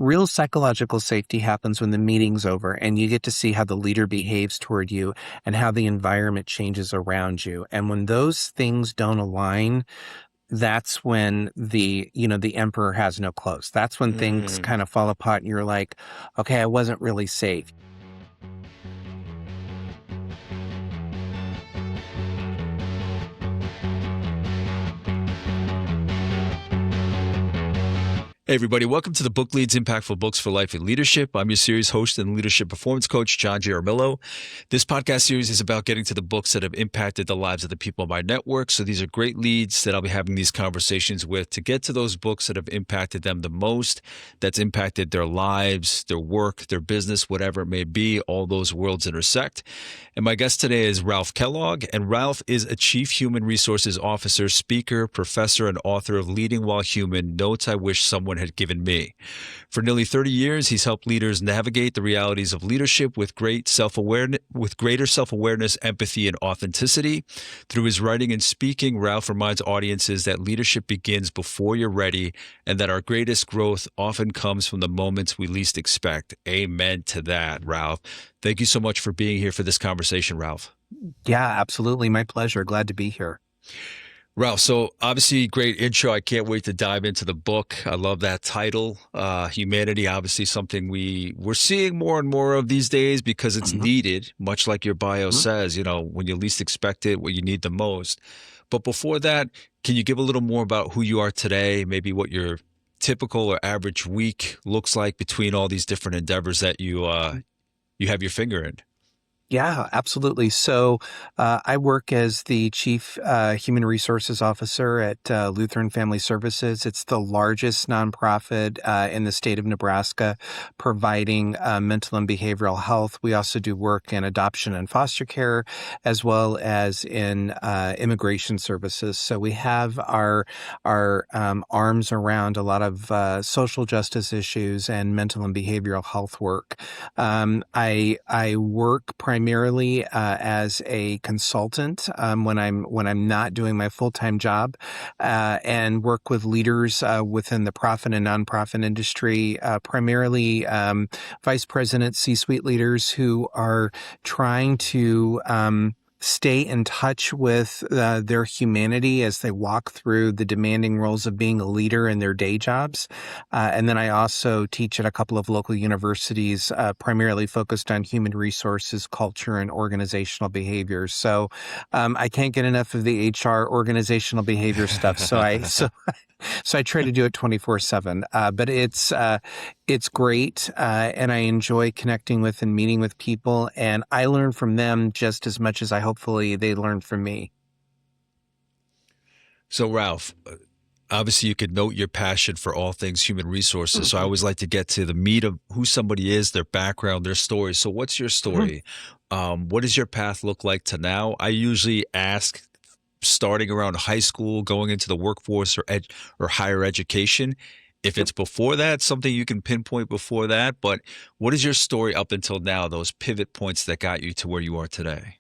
real psychological safety happens when the meeting's over and you get to see how the leader behaves toward you and how the environment changes around you. And when those things don't align, that's when the emperor has no clothes. That's when things kind of fall apart and you're like, okay, I wasn't really safe. Hey everybody, welcome to the Book Leads Impactful Books for Life and Leadership. I'm your series host and leadership performance coach, John Jaramillo. This podcast series is about getting to the books that have impacted the lives of the people in my network. So these are great leads that I'll be having these conversations with to get to those books that have impacted them the most, that's impacted their lives, their work, their business, whatever it may be. All those worlds intersect. And my guest today is Ralph Kellogg, and Ralph is a Chief Human Resources Officer, speaker, professor, and author of Leading While Human, Notes I Wish Someone Had Given Me. For nearly 30 years, he's helped leaders navigate the realities of leadership with greater self-awareness, empathy, and authenticity. Through his writing and speaking, Ralph reminds audiences that leadership begins before you're ready and that our greatest growth often comes from the moments we least expect. Amen to that, Ralph. Thank you so much for being here for this conversation, Ralph. Yeah, absolutely. My pleasure. Glad to be here. Ralph, so obviously great intro. I can't wait to dive into the book. I love that title. Humanity, obviously something we're seeing more and more of these days because it's needed, much like your bio says, when you least expect it, what you need the most. But before that, can you give a little more about who you are today, maybe what your typical or average week looks like between all these different endeavors that you have your finger in? Yeah, absolutely. So I work as the Chief Human Resources Officer at Lutheran Family Services. It's the largest nonprofit in the state of Nebraska providing mental and behavioral health. We also do work in adoption and foster care, as well as in immigration services. So we have our arms around a lot of social justice issues and mental and behavioral health work. I work primarily as a consultant when I'm not doing my full-time job, and work with leaders within the profit and nonprofit industry, primarily vice presidents, C-suite leaders who are trying to stay in touch with their humanity as they walk through the demanding roles of being a leader in their day jobs. And then I also teach at a couple of local universities, primarily focused on human resources, culture, and organizational behaviors. So I can't get enough of the HR organizational behavior stuff. So I try to do it 24/7. But it's great, and I enjoy connecting with and meeting with people, and I learn from them just as much as hopefully they learn from me. So Ralph, obviously you could note your passion for all things human resources. So I always like to get to the meat of who somebody is, their background, their story. So what's your story? What does your path look like to now? I usually ask starting around high school, going into the workforce or higher education. If it's before that, something you can pinpoint before that. But what is your story up until now, those pivot points that got you to where you are today?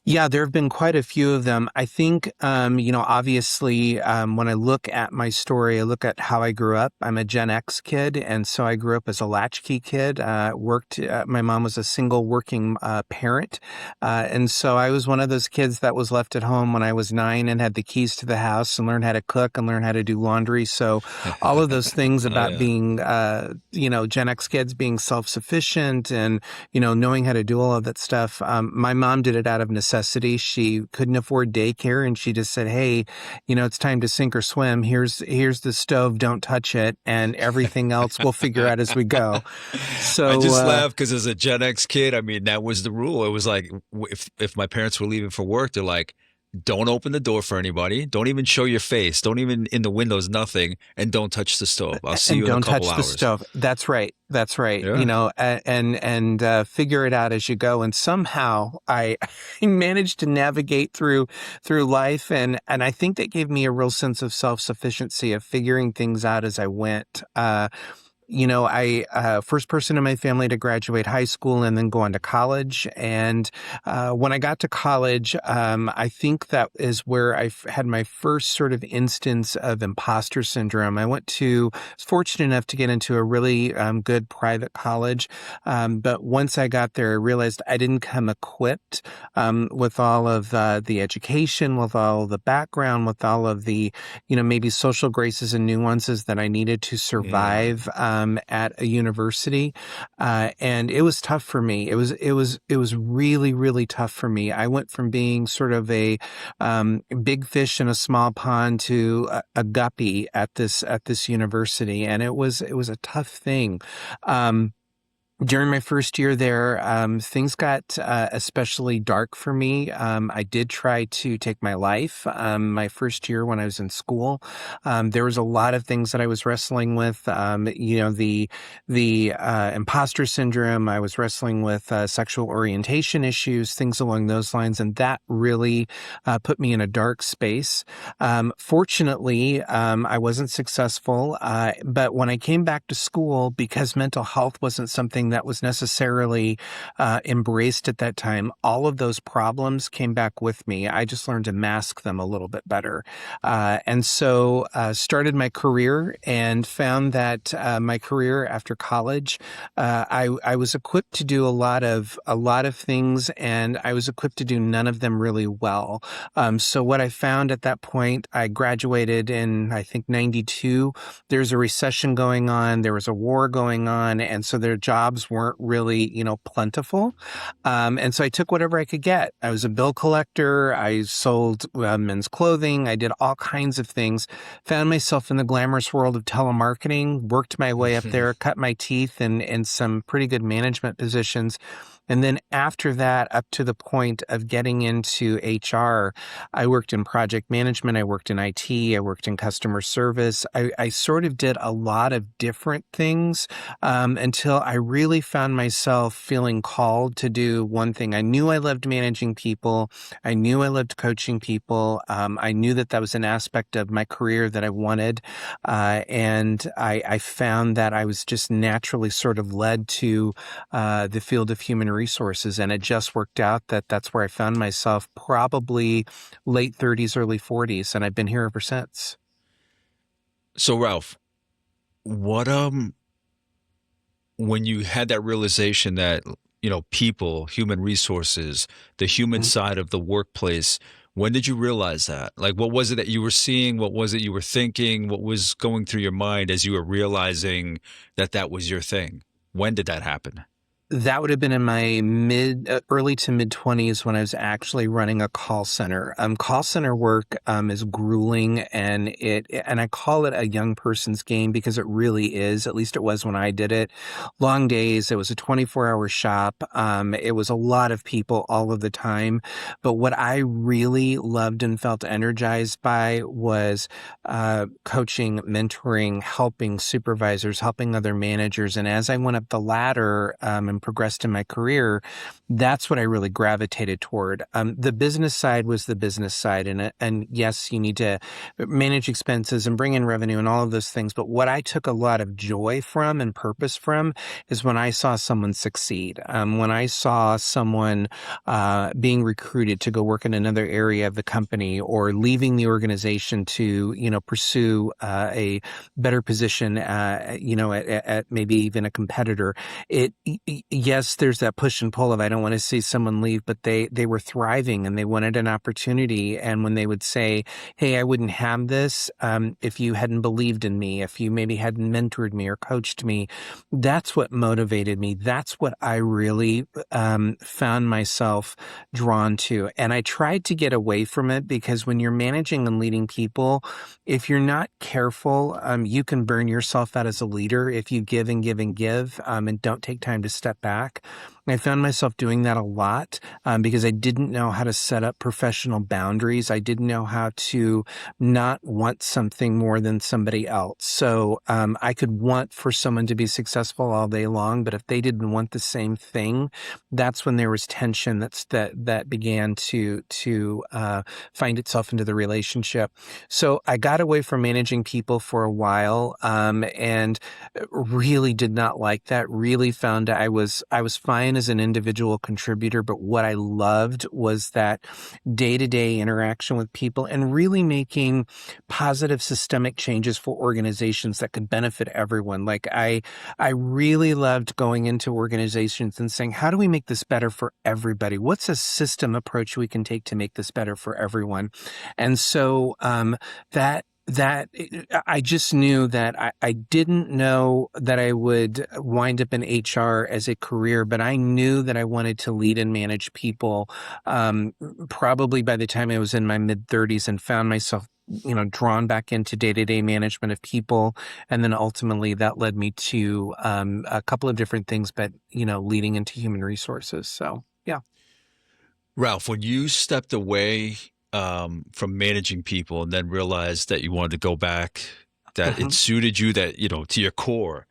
Yeah, there have been quite a few of them. I think, obviously, when I look at my story, I look at how I grew up. I'm a Gen X kid, and so I grew up as a latchkey kid. My mom was a single working parent, and so I was one of those kids that was left at home when I was 9 and had the keys to the house and learned how to cook and learn how to do laundry. So all of those things about being, Gen X kids being self-sufficient and, knowing how to do all of that stuff. My mom did it out of necessity. She couldn't afford daycare, and she just said, "Hey, it's time to sink or swim. Here's the stove. Don't touch it, and everything else we'll figure out as we go." So I just laugh because as a Gen X kid, I mean, that was the rule. It was like if my parents were leaving for work, they're like, don't open the door for anybody. Don't even show your face. Don't even in the windows, nothing. And don't touch the stove. I'll see you in a couple hours. Don't touch the stove. That's right. That's right. Yeah. And figure it out as you go. And somehow I managed to navigate through life. And I think that gave me a real sense of self-sufficiency, of figuring things out as I went. first person in my family to graduate high school and then go on to college. And when I got to college, I think that is where I had my first sort of instance of imposter syndrome. Was fortunate enough to get into a really good private college. But once I got there, I realized I didn't come equipped with all of the education, with all of the background, with all of the, maybe social graces and nuances that I needed to Yeah. survive at a university. And it was tough for me. It was really, really tough for me. I went from being sort of a big fish in a small pond to a guppy at this university, and it was a tough thing. During my first year there, things got especially dark for me. I did try to take my life. My first year when I was in school, there was a lot of things that I was wrestling with. The imposter syndrome. I was wrestling with sexual orientation issues, things along those lines, and that really put me in a dark space. Fortunately, I wasn't successful, but when I came back to school, because mental health wasn't something that was necessarily embraced at that time, all of those problems came back with me. I just learned to mask them a little bit better. And so started my career and found that my career after college, I was equipped to do a lot of things, and I was equipped to do none of them really well. So what I found at that point, I graduated in, I think, 92. There's a recession going on. There was a war going on. And so their jobs weren't really, plentiful. And so I took whatever I could get. I was a bill collector. I sold men's clothing. I did all kinds of things. Found myself in the glamorous world of telemarketing, worked my way up there, cut my teeth in some pretty good management positions. And then after that, up to the point of getting into HR, I worked in project management. I worked in IT. I worked in customer service. I sort of did a lot of different things until I really found myself feeling called to do one thing. I knew I loved managing people. I knew I loved coaching people. I knew that that was an aspect of my career that I wanted. And I found that I was just naturally sort of led to the field of human resources. And it just worked out that that's where I found myself, probably late 30s, early 40s. And I've been here ever since. So Ralph, what when you had that realization that, people, human resources, the human side of the workplace, when did you realize that? Like, what was it that you were seeing? What was it you were thinking? What was going through your mind as you were realizing that that was your thing? When did that happen? That would have been in my early to mid 20s when I was actually running a call center. Call center work is grueling, and I call it a young person's game because it really is. At least it was when I did it. Long days. It was a 24-hour shop. It was a lot of people all of the time. But what I really loved and felt energized by was coaching, mentoring, helping supervisors, helping other managers. And as I went up the ladder and progressed in my career, that's what I really gravitated toward. The business side was the business side. And yes, you need to manage expenses and bring in revenue and all of those things. But what I took a lot of joy from and purpose from is when I saw someone succeed, when I saw someone being recruited to go work in another area of the company, or leaving the organization to, pursue a better position, at maybe even a competitor. Yes, there's that push and pull of, I don't want to see someone leave, but they were thriving and they wanted an opportunity. And when they would say, hey, I wouldn't have this if you hadn't believed in me, if you maybe hadn't mentored me or coached me, that's what motivated me. That's what I really found myself drawn to. And I tried to get away from it, because when you're managing and leading people, if you're not careful, you can burn yourself out as a leader if you give and give and give and don't take time to step back. I found myself doing that a lot because I didn't know how to set up professional boundaries. I didn't know how to not want something more than somebody else. So I could want for someone to be successful all day long, but if they didn't want the same thing, that's when there was tension that began to find itself into the relationship. So I got away from managing people for a while, and really did not like that. Really found I was fine as an individual contributor, but what I loved was that day-to-day interaction with people and really making positive systemic changes for organizations that could benefit everyone. Like I really loved going into organizations and saying, how do we make this better for everybody? What's a system approach we can take to make this better for everyone? And so that I just knew that I didn't know that I would wind up in HR as a career, but I knew that I wanted to lead and manage people, probably by the time I was in my mid-30s, and found myself, drawn back into day-to-day management of people. And then ultimately that led me to a couple of different things, but, leading into human resources. So, yeah. Ralph, when you stepped away from managing people and then realized that you wanted to go back, that it Mhm. suited you, that, to your core,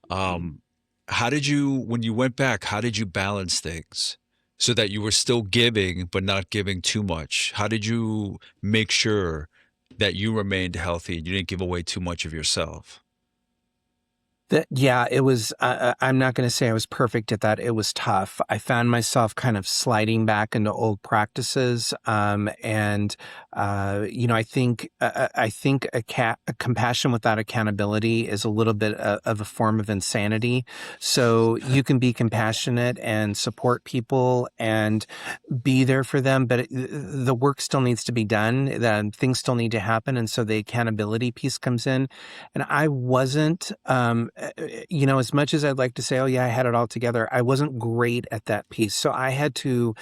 how did you, when you went back, how did you balance things so that you were still giving, but not giving too much? How did you make sure that you remained healthy and you didn't give away too much of yourself? Yeah, it was. I'm not going to say I was perfect at that. It was tough. I found myself kind of sliding back into old practices, and I think a compassion without accountability is a little bit of a form of insanity. So you can be compassionate and support people and be there for them, but the work still needs to be done. Things still need to happen, and so the accountability piece comes in. And I wasn't, as much as I'd like to say, oh, yeah, I had it all together, I wasn't great at that piece. So I had to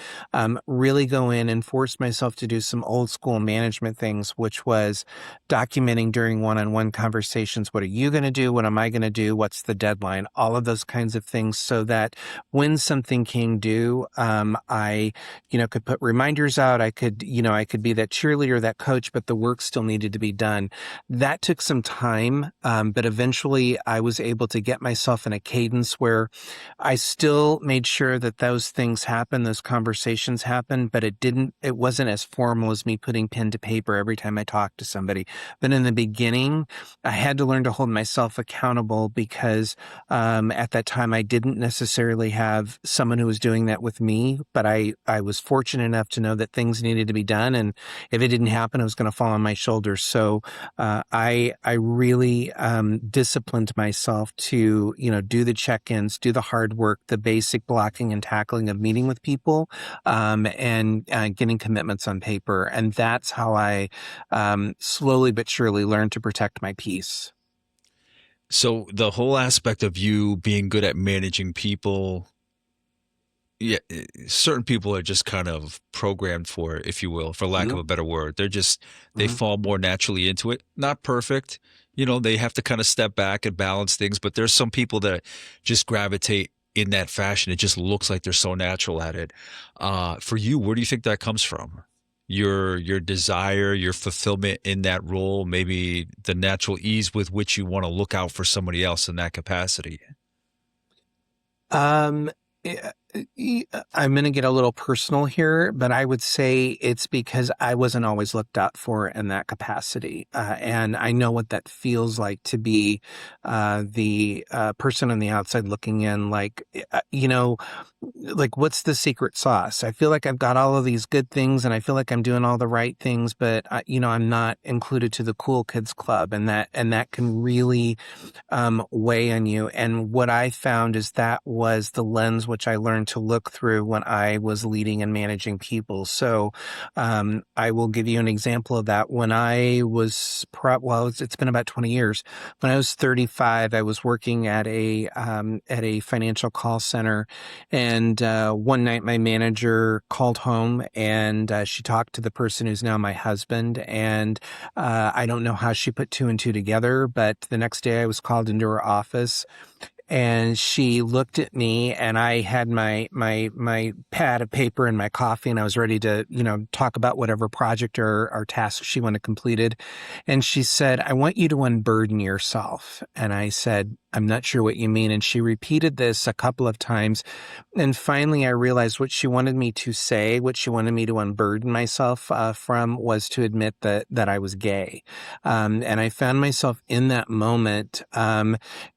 really go in and force myself to do some old school management things, which was documenting during one-on-one conversations. What are you going to do? What am I going to do? What's the deadline? All of those kinds of things, so that when something came due, I, could put reminders out. I could be that cheerleader, that coach, but the work still needed to be done. That took some time, but eventually I was able to get myself in a cadence where I still made sure that those things happened, those conversations happened, but it wasn't as formal as me putting pen to paper every time I talked to somebody. But in the beginning, I had to learn to hold myself accountable because at that time I didn't necessarily have someone who was doing that with me, but I was fortunate enough to know that things needed to be done. And if it didn't happen, it was going to fall on my shoulders. So I really disciplined myself to do the check-ins, do the hard work, the basic blocking and tackling of meeting with people, and getting commitments on paper, and that's how I slowly but surely learned to protect my peace. So the whole aspect of you being good at managing people, yeah, certain people are just kind of programmed for it, if you will, for lack of Mhm. a better word. They Mhm. fall more naturally into it. Not perfect. They have to kind of step back and balance things, but there's some people that just gravitate in that fashion. It just looks like they're so natural at it. For you, where do you think that comes from? Your desire, your fulfillment in that role, maybe the natural ease with which you want to look out for somebody else in that capacity. Um, eh, I'm going to get a little personal here, but I would say it's because I wasn't always looked out for in that capacity. And I know what that feels like to be the person on the outside looking in, like what's the secret sauce? I feel like I've got all of these good things and I feel like I'm doing all the right things, but I'm not included to the cool kids club, and that can really weigh on you. And what I found is that was the lens which I learned to look through when I was leading and managing people. So I will give you an example of that. When I was, it's been about 20 years. When I was 35, I was working at a financial call center, and one night my manager called home, and she talked to the person who's now my husband, and I don't know how she put two and two together, but the next day I was called into her office, and she looked at me, and I had my pad of paper and my coffee, and I was ready to, talk about whatever project or task she wanted completed. And she said, "I want you to unburden yourself." And I said, "I'm not sure what you mean." And she repeated this a couple of times. And finally, I realized what she wanted me to say, what she wanted me to unburden myself from, was to admit that I was gay. And I found myself in that moment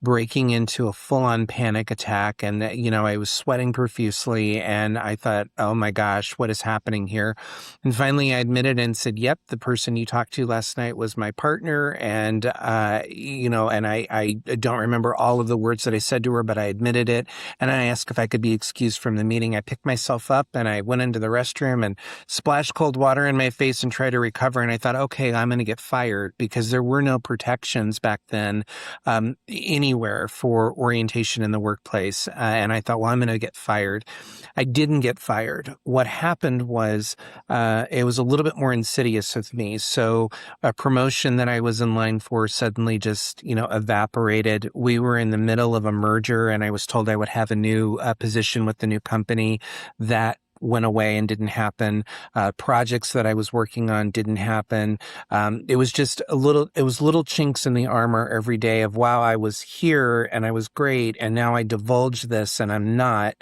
breaking into a full-on panic attack. And, I was sweating profusely. And I thought, oh my gosh, what is happening here? And finally, I admitted and said, "Yep, the person you talked to last night was my partner." And, and I don't remember all of the words that I said to her, but I admitted it. And I asked if I could be excused from the meeting. I picked myself up and I went into the restroom and splashed cold water in my face and tried to recover. And I thought, okay, I'm going to get fired, because there were no protections back then anywhere for orientation in the workplace. And I thought, well, I'm going to get fired. I didn't get fired. What happened was it was a little bit more insidious with me. So a promotion that I was in line for suddenly just, evaporated. We were in the middle of a merger, and I was told I would have a new position with the new company. That went away and didn't happen. Projects that I was working on didn't happen. It was just little chinks in the armor every day of, wow, I was here and I was great, and now I divulge this and I'm not.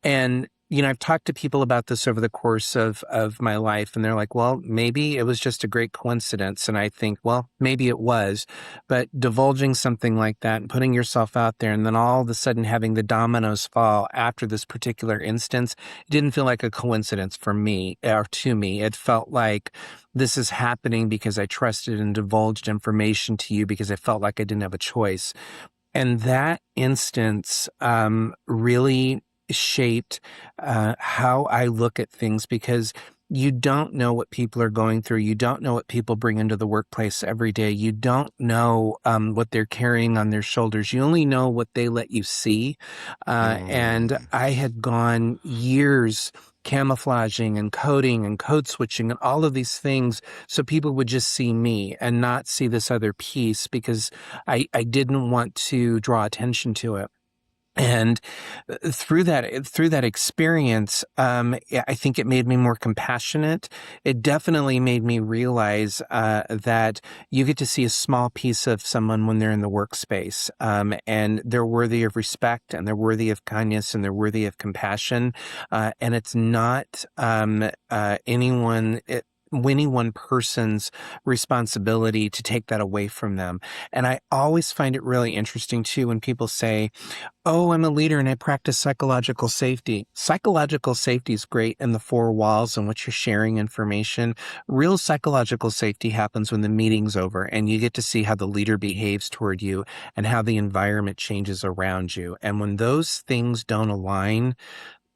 And I've talked to people about this over the course of my life, and they're like, well, maybe it was just a great coincidence. And I think, well, maybe it was, but divulging something like that and putting yourself out there, and then all of a sudden having the dominoes fall after this particular instance, it didn't feel like a coincidence for me, or to me. It felt like this is happening because I trusted and divulged information to you because I felt like I didn't have a choice. And that instance really shaped how I look at things, because you don't know what people are going through. You don't know what people bring into the workplace every day. You don't know what they're carrying on their shoulders. You only know what they let you see. And I had gone years camouflaging and coding and code switching and all of these things so people would just see me and not see this other piece, because I didn't want to draw attention to it. And through that experience, I think it made me more compassionate. It definitely made me realize that you get to see a small piece of someone when they're in the workspace, and they're worthy of respect, and they're worthy of kindness, and they're worthy of compassion. And it's not any one person's responsibility to take that away from them. And I always find it really interesting too when people say, "Oh, I'm a leader and I practice psychological safety." Psychological safety is great in the four walls in which you're sharing information. Real psychological safety happens when the meeting's over and you get to see how the leader behaves toward you and how the environment changes around you. And when those things don't align,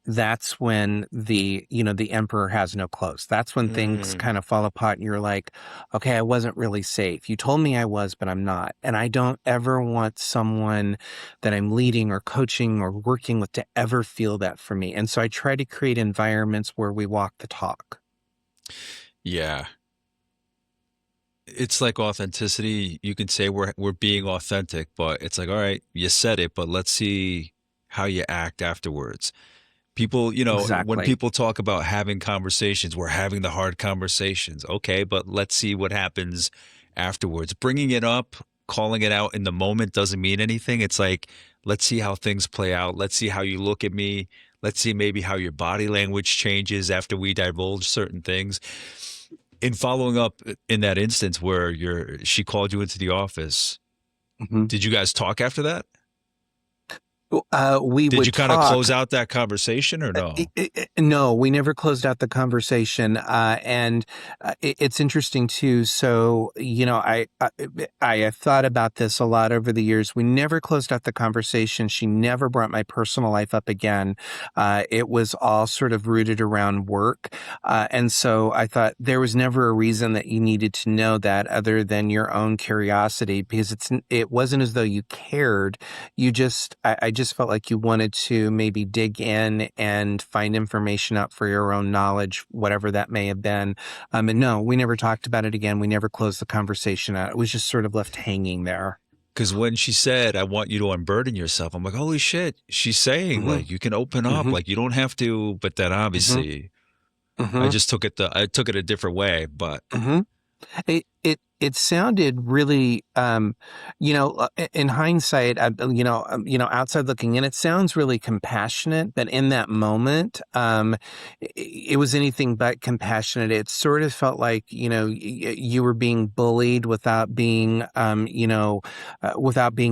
that's when the emperor has no clothes. That's when things kind of fall apart and you're like, okay, I wasn't really safe. You told me I was, but I'm not. And I don't ever want someone that I'm leading or coaching or working with to ever feel that for me. And so I try to create environments where we walk the talk. Yeah. It's like authenticity. You can say we're being authentic, but it's like, all right, you said it, but let's see how you act afterwards. People, when Exactly. people talk about having conversations, we're having the hard conversations. Okay, but let's see what happens afterwards. Bringing it up, calling it out in the moment doesn't mean anything. It's like, let's see how things play out. Let's see how you look at me. Let's see maybe how your body language changes after we divulge certain things. In following up in that instance where she called you into the office, Mm-hmm. did you guys talk after that? We Did would you kind of talk. close out that conversation or no? No, we never closed out the conversation. And it's interesting too. So, I have thought about this a lot over the years. We never closed out the conversation. She never brought my personal life up again. It was all sort of rooted around work. And so I thought there was never a reason that you needed to know that other than your own curiosity, because it wasn't as though you cared. I just felt like you wanted to maybe dig in and find information out for your own knowledge, whatever that may have been. And no, we never talked about it again. We never closed the conversation out. It was just sort of left hanging there. Because when she said, I want you to unburden yourself, I'm like, holy shit, she's saying Hmm. like you can open up, Hmm. like you don't have to. But then Hmm. obviously I Hmm. just took it I took it a different way. But Hmm. It sounded really, in hindsight, outside looking in, it sounds really compassionate, but in that moment, it was anything but compassionate. It sort of felt like, you were being bullied without being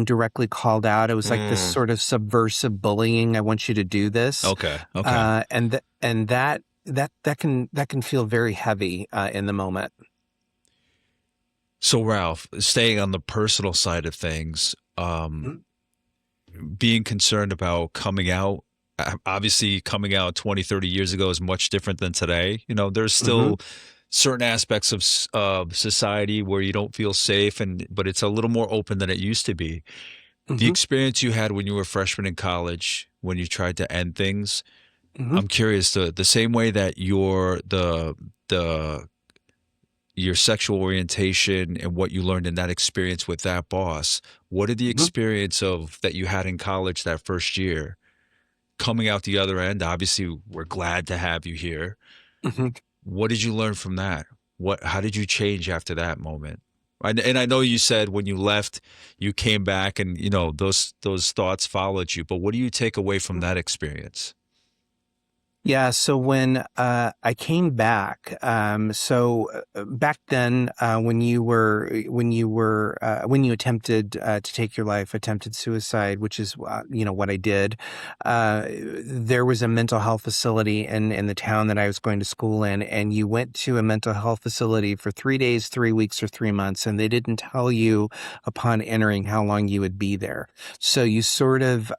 directly called out. It was like this Mm, sort of subversive bullying. I want you to do this. okay, okay. And that can feel very heavy, in the moment. So Ralph, staying on the personal side of things, being concerned about coming out, obviously coming out 20, 30 years ago is much different than today. You know, there's Mm-hmm. still certain aspects of society where you don't feel safe, but it's a little more open than it used to be. The Mm-hmm. experience you had when you were a freshman in college, when you tried to end things, Mm-hmm. I'm curious, the same way that the your sexual orientation and what you learned in that experience with that boss, what did the Mm-hmm. experience of that you had in college that first year coming out the other end? Obviously, we're glad to have you here. Mm-hmm. What did you learn from that? How did you change after that moment? And I know you said when you left, you came back and those thoughts followed you, but what do you take away from that experience? Yeah, so when I came back, back then, when you attempted to take your life, attempted suicide, which is what I did. There was a mental health facility in the town that I was going to school in, and you went to a mental health facility for 3 days, 3 weeks, or 3 months, and they didn't tell you upon entering how long you would be there. So you sort of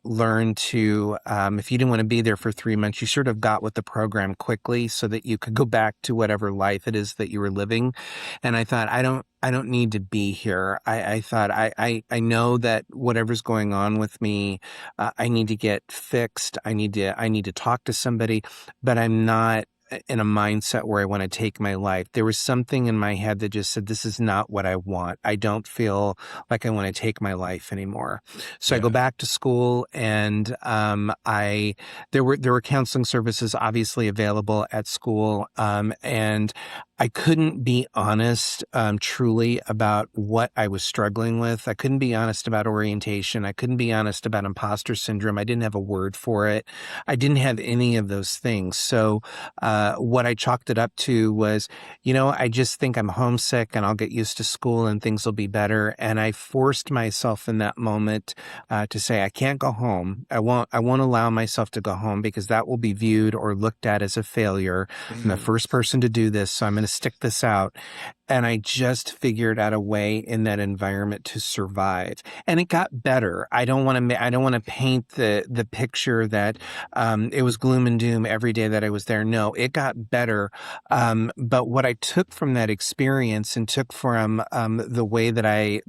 learned to, if you didn't want to be there for 3 months, you sort of got with the program quickly so that you could go back to whatever life it is that you were living. And I thought, I don't need to be here. I thought, I know that whatever's going on with me, I need to get fixed. I need to talk to somebody, but I'm not in a mindset where I want to take my life. There was something in my head that just said, this is not what I want. I don't feel like I want to take my life anymore. So I go Yeah. back to school, and I there were counseling services obviously available at school, and I couldn't be honest, truly about what I was struggling with. I couldn't be honest about orientation. I couldn't be honest about imposter syndrome. I didn't have a word for it. I didn't have any of those things. So what I chalked it up to was, I just think I'm homesick and I'll get used to school and things will be better. And I forced myself in that moment to say, I can't go home. I won't allow myself to go home because that will be viewed or looked at as a failure. I'm the Mm, first person to do this, so I'm going to stick this out. And I just figured out a way in that environment to survive, and it got better. I don't want to paint the picture that it was gloom and doom every day that I was there. No, it got better. But what I took from that experience and took from the way that I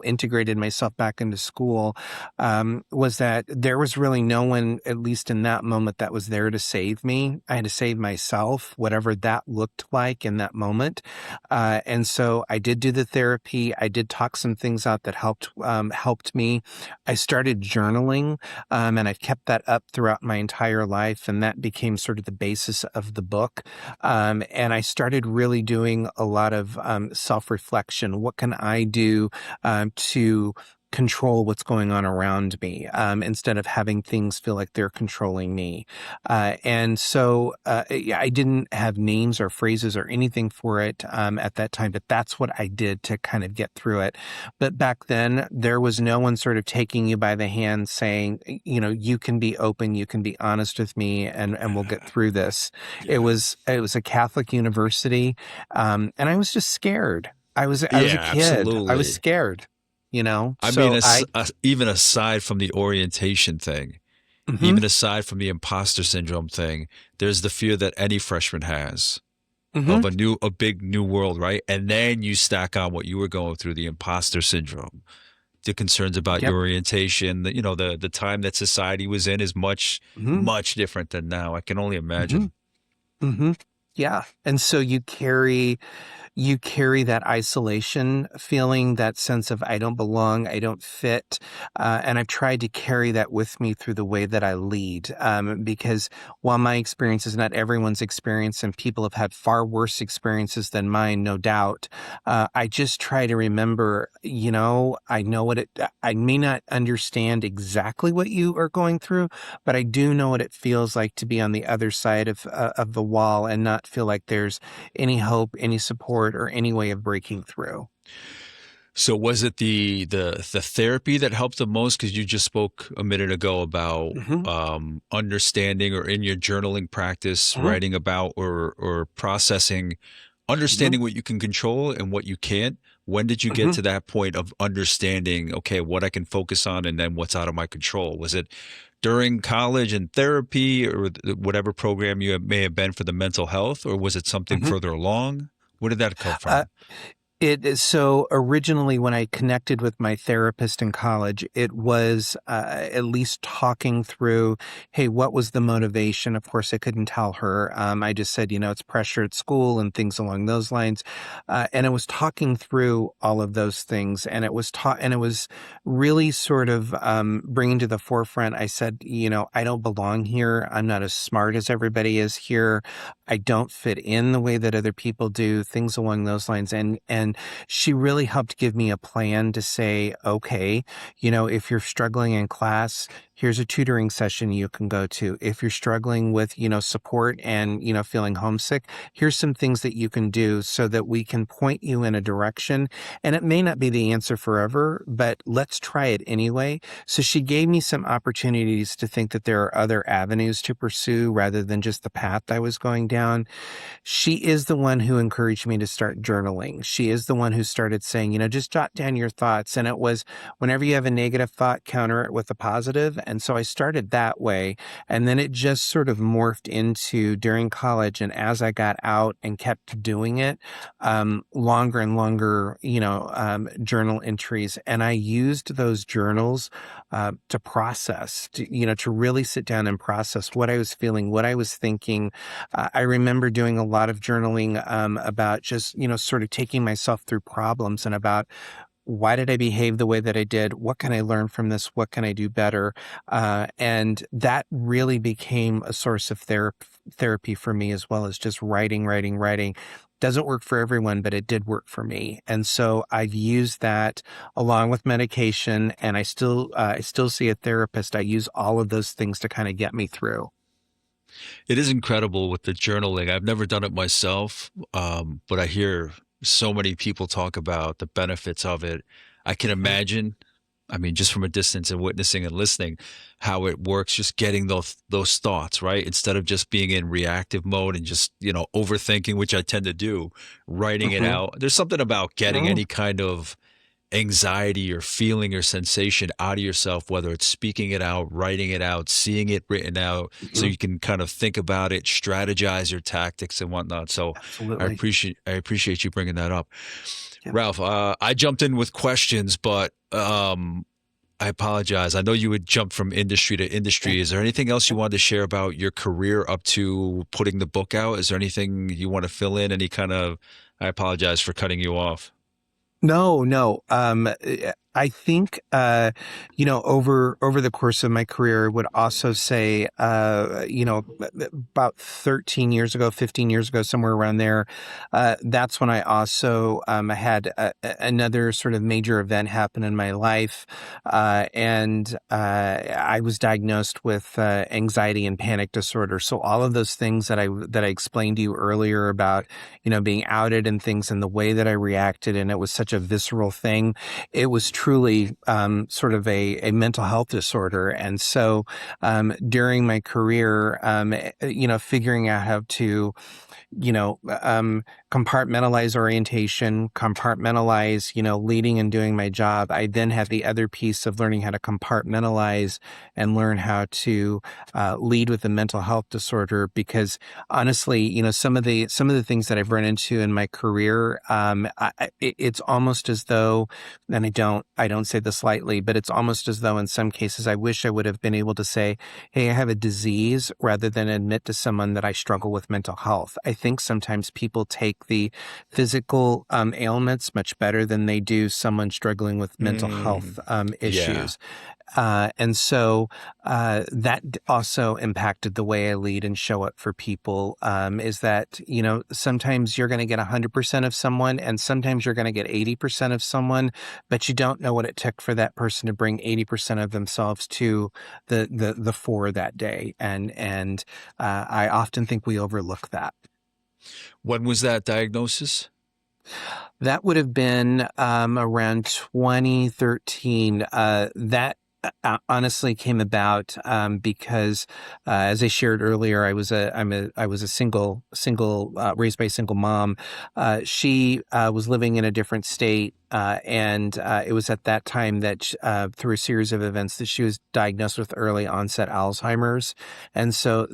integrated myself back into school, was that there was really no one, at least in that moment, that was there to save me. I had to save myself, whatever that looked like in that moment. And so I did do the therapy. I did talk some things out that helped me. I started journaling, and I've kept that up throughout my entire life, and that became sort of the basis of the book. And I started really doing a lot of self-reflection. What can I do to control what's going on around me, instead of having things feel like they're controlling me? Yeah, I didn't have names or phrases or anything for it at that time, but that's what I did to kind of get through it. But back then, there was no one sort of taking you by the hand saying, you can be open, you can be honest with me, and we'll get through this. yeah. It was a Catholic university, and I was just scared. I was a Yeah, kid. I was absolutely. scared, I mean, so I. even aside from the orientation thing, Hmm. even aside from the imposter syndrome thing, there's the fear that any freshman has Hmm. of a big new world, right? And then you stack on what you were going through, the imposter syndrome, the concerns about Yep. your orientation, the time that society was in is much, Hmm. much different than now. I can only Hmm. imagine. Hmm. Yeah. And so you carry you carry that isolation feeling, that sense of I don't belong, I don't fit. And I've tried to carry that with me through the way that I lead. Because while my experience is not everyone's experience and people have had far worse experiences than mine, no doubt, I just try to remember, I know I may not understand exactly what you are going through, but I do know what it feels like to be on the other side of the wall and not feel like there's any hope, any support, or any way of breaking through. So was it the therapy that helped the most? Because you just spoke a minute ago about Hmm. understanding, or in your journaling practice, Hmm. writing about or processing, Hmm. understanding what you can control and what you can't. When did you get Hmm. to that point of understanding, okay, what I can focus on and then what's out of my control? Was it during college and therapy, or whatever program may have been for the mental health, or was it something Hmm. further along? Where did that come Uh, from? It is so originally when I connected with my therapist in college, it was at least talking through, hey, what was the motivation? Of course, I couldn't tell her. I just said, it's pressure at school and things along those lines. And it was talking through all of those things. And it was really sort of bringing to the forefront. I said, I don't belong here. I'm not as smart as everybody is here. I don't fit in the way that other people do, things along those lines. And she really helped give me a plan to say, okay, if you're struggling in class, here's a tutoring session you can go to. If you're struggling with, support and, feeling homesick, here's some things that you can do so that we can point you in a direction. And it may not be the answer forever, but let's try it anyway. So she gave me some opportunities to think that there are other avenues to pursue rather than just the path I was going down. She is the one who encouraged me to start journaling. She is the one who started saying, just jot down your thoughts. And it was whenever you have a negative thought, counter it with a positive. And so I started that way. And then it just sort of morphed into during college. And as I got out and kept doing it, longer and longer, journal entries. And I used those journals to process, to really sit down and process what I was feeling, what I was thinking. I remember doing a lot of journaling about just, sort of taking myself through problems and about why did I behave the way that I did? What can I learn from this? What can I do better? And that really became a source of therapy for me, as well as just writing, writing, writing. Doesn't work for everyone, but it did work for me. And so I've used that along with medication, and I still see a therapist. I use all of those things to kind of get me through. It is incredible with the journaling. I've never done it myself, but I hear so many people talk about the benefits of it. I can Mhm. imagine, I mean, just from a distance and witnessing and listening, how it works, just getting those thoughts, right? Instead of just being in reactive mode and just, overthinking, which I tend to do, writing it Mhm. out. There's something about getting Mhm. any kind of anxiety or feeling or sensation out of yourself, whether it's speaking it out, writing it out, seeing it written out, so Mhm. you can kind of think about it, strategize your tactics and whatnot. So Absolutely. I appreciate you bringing that up. Yeah. Ralph, I jumped in with questions, but I apologize. I know you would jump from industry to industry. Is there anything else you wanted to share about your career up to putting the book out? Is there anything you want to fill in? Any kind of, I apologize for cutting you off. No, no. I think, over the course of my career, I would also say, about 13 years ago, 15 years ago, somewhere around there, that's when I also had another sort of major event happen in my life. And I was diagnosed with anxiety and panic disorder. So all of those things that I explained to you earlier about, being outed and things and the way that I reacted, and it was such a visceral thing. It was truly sort of a mental health disorder. And so during my career, figuring out how to compartmentalize orientation, compartmentalize, leading and doing my job. I then have the other piece of learning how to compartmentalize and learn how to lead with a mental health disorder. Because honestly, some of the things that I've run into in my career, it's almost as though, and I don't say this lightly, but it's almost as though in some cases I wish I would have been able to say, hey, I have a disease rather than admit to someone that I struggle with mental health. I think sometimes people take the physical ailments much better than they do someone struggling with mental Mm, health yeah. issues. And so that also impacted the way I lead and show up for people, is that, sometimes you're going to get 100% of someone and sometimes you're going to get 80% of someone, but you don't know what it took for that person to bring 80% of themselves to the fore that day. And I often think we overlook that. When was that diagnosis? That would have been around 2013. That honestly came about because, as I shared earlier, I was a single raised by a single mom. She was living in a different state. And it was at that time that, through a series of events, that she was diagnosed with early onset Alzheimer's, and so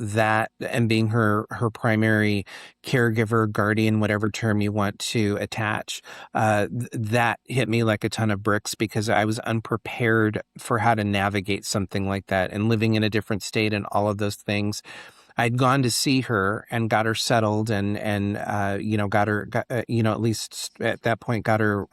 and being her primary caregiver, guardian, whatever term you want to attach, that hit me like a ton of bricks because I was unprepared for how to navigate something like that and living in a different state and all of those things. I'd gone to see her and got her settled and at least at that point got her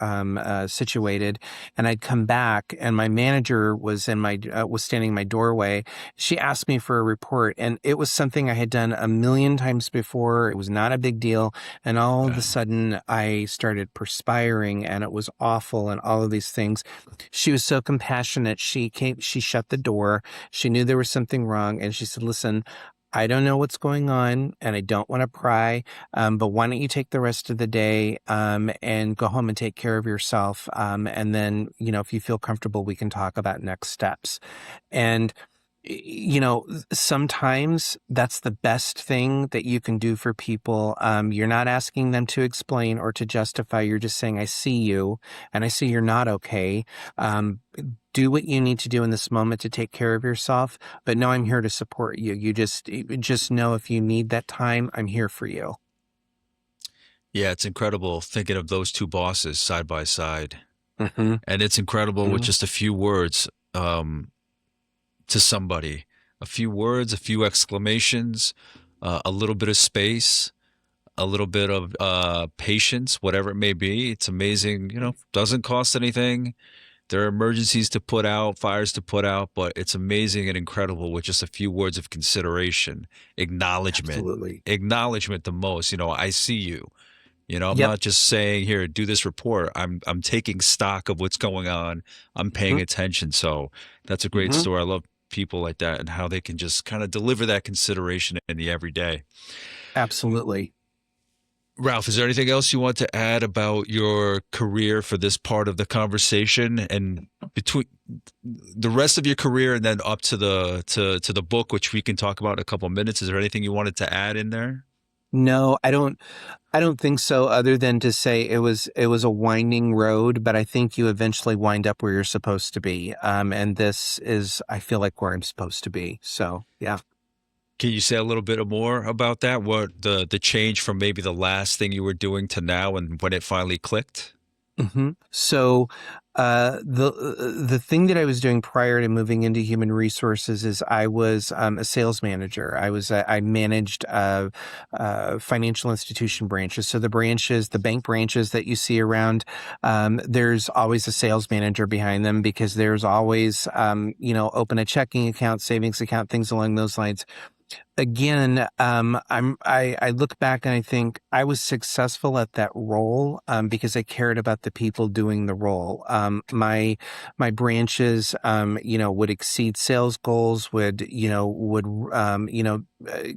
situated. And I'd come back and my manager was was standing in my doorway. She asked me for a report, and it was something I had done a million times before. It was not a big deal. And all of a sudden I started perspiring and it was awful and all of these things. She was so compassionate. She shut the door. She knew there was something wrong. And she said, listen, I don't know what's going on and I don't want to pry, but why don't you take the rest of the day and go home and take care of yourself? And then, if you feel comfortable, we can talk about next steps. And sometimes that's the best thing that you can do for people. You're not asking them to explain or to justify. You're just saying, I see you and I see you're not okay. Do what you need to do in this moment to take care of yourself. But no, I'm here to support you. You just know if you need that time, I'm here for you. Yeah, it's incredible thinking of those two bosses side by side. Mm-hmm. And it's incredible with Mm-hmm. just a few words to somebody, a few words, a few exclamations, a little bit of space, a little bit of patience, whatever it may be. It's amazing, doesn't cost anything. There are emergencies to put out, fires to put out, but it's amazing and incredible with just a few words of consideration, acknowledgement, Absolutely. acknowledgement the most. I see you. I'm Yep. not just saying, here, do this report. I'm taking stock of what's going on. I'm paying Mm-hmm. attention. So that's a great Mm-hmm. story. I love people like that and how they can just kind of deliver that consideration in the everyday. Absolutely. Ralph, is there anything else you want to add about your career for this part of the conversation and between the rest of your career and then up to the book, which we can talk about in a couple of minutes? Is there anything you wanted to add in there? No, I don't think so, other than to say it was a winding road, but I think you eventually wind up where you're supposed to be. And this is, I feel like, where I'm supposed to be. So yeah. Can you say a little bit more about that? What the change from maybe the last thing you were doing to now and when it finally clicked? So the thing that I was doing prior to moving into human resources is I was a sales manager. I managed financial institution branches. So the bank branches that you see around, there's always a sales manager behind them because there's always open a checking account, savings account, things along those lines. Again, I look back and I think I was successful at that role because I cared about the people doing the role. My branches, would exceed sales goals,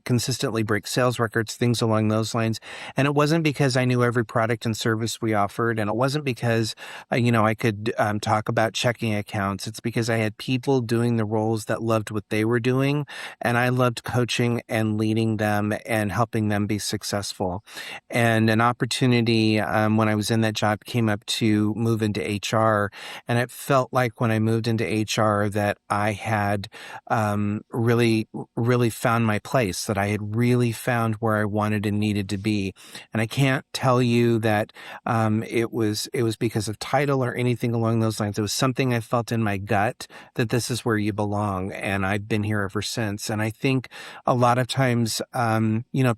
consistently break sales records, things along those lines. And it wasn't because I knew every product and service we offered, and it wasn't because I could talk about checking accounts. It's because I had people doing the roles that loved what they were doing, and I loved coaching mentoring and leading them and helping them be successful. And an opportunity when I was in that job came up to move into HR. And it felt like when I moved into HR that I had really, really found my place, that I had really found where I wanted and needed to be. And I can't tell you that it was because of title or anything along those lines. It was something I felt in my gut that this is where you belong. And I've been here ever since. And I think a lot of times,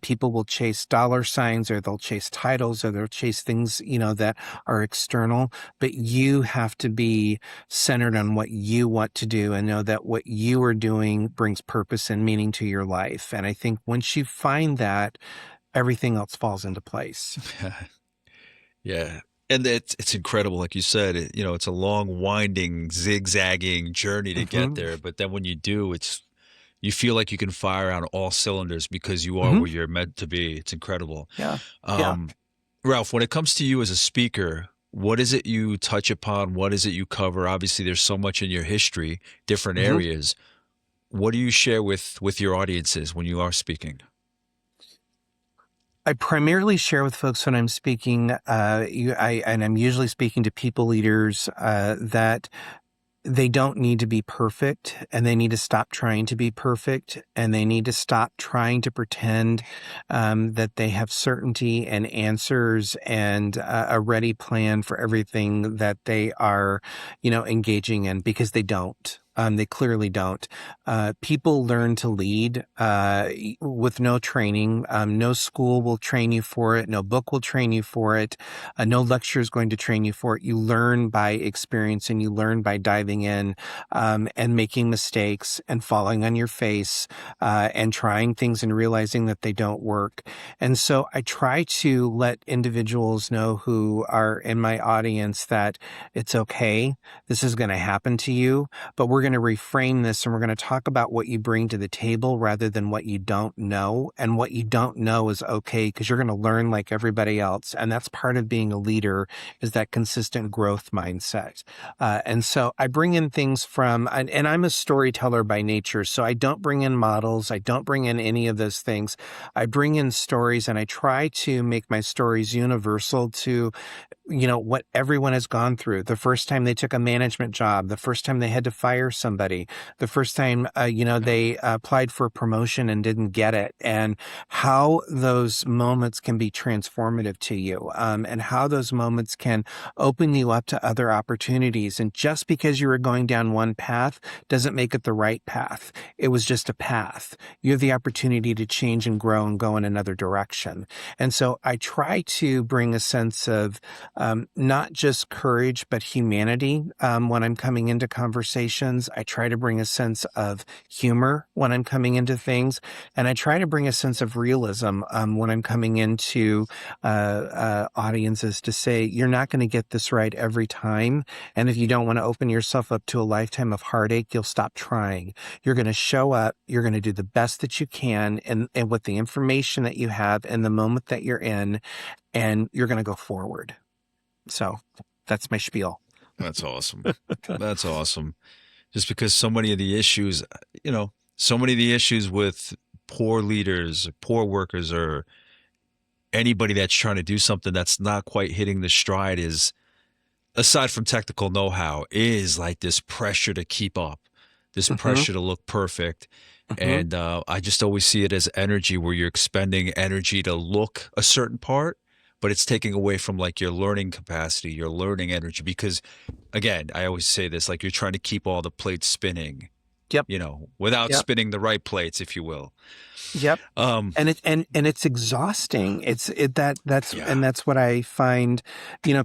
people will chase dollar signs, or they'll chase titles, or they'll chase things, that are external, but you have to be centered on what you want to do and know that what you are doing brings purpose and meaning to your life. And I think once you find that, everything else falls into place. Yeah. And it's incredible. Like you said, it's a long, winding, zigzagging journey to get Hmm. there. But then when you do, you feel like you can fire on all cylinders because you are Hmm. where you're meant to be. It's incredible. Yeah. Yeah. Um, Ralph, when it comes to you as a speaker, what is it you touch upon? What is it you cover? Obviously, there's so much in your history, different Hmm. areas. What do you share with your audiences when you are speaking? I primarily share with folks when I'm speaking, and I'm usually speaking to people leaders, that they don't need to be perfect, and they need to stop trying to be perfect, and they need to stop trying to pretend that they have certainty and answers and a ready plan for everything that they are, engaging in, because they don't. They clearly don't. People learn to lead with no training. No school will train you for it. No book will train you for it. No lecture is going to train you for it. You learn by experience, and you learn by diving in and making mistakes and falling on your face and trying things and realizing that they don't work. And so I try to let individuals know who are in my audience that it's okay. This is going to happen to you, but we're going to reframe this, and we're going to talk about what you bring to the table rather than what you don't know. And what you don't know is okay, because you're going to learn like everybody else. And that's part of being a leader, is that consistent growth mindset. And so I bring in things and I'm a storyteller by nature. So I don't bring in models. I don't bring in any of those things. I bring in stories, and I try to make my stories universal to what everyone has gone through. The first time they took a management job, the first time they had to fire somebody, the first time, they applied for a promotion and didn't get it, and how those moments can be transformative to you, and how those moments can open you up to other opportunities. And just because you were going down one path doesn't make it the right path. It was just a path. You have the opportunity to change and grow and go in another direction. And so I try to bring a sense of not just courage, but humanity when I'm coming into conversations. I try to bring a sense of humor when I'm coming into things. And I try to bring a sense of realism when I'm coming into audiences, to say, you're not going to get this right every time. And if you don't want to open yourself up to a lifetime of heartache, you'll stop trying. You're going to show up. You're going to do the best that you can and with the information that you have in the moment that you're in, and you're going to go forward. So that's my spiel. That's awesome. That's awesome. Just because so many of the issues, so many of the issues with poor leaders, poor workers, or anybody that's trying to do something that's not quite hitting the stride is, aside from technical know-how, is like this pressure to keep up, this Hmm. pressure to look perfect. Hmm. And I just always see it as energy, where you're expending energy to look a certain part, but it's taking away from like your learning capacity, your learning energy. Because again, I always say this, like you're trying to keep all the plates spinning, Yep. without Yep. spinning the right plates, if you will. Yep. Um, And it's exhausting. yeah, That's what I find,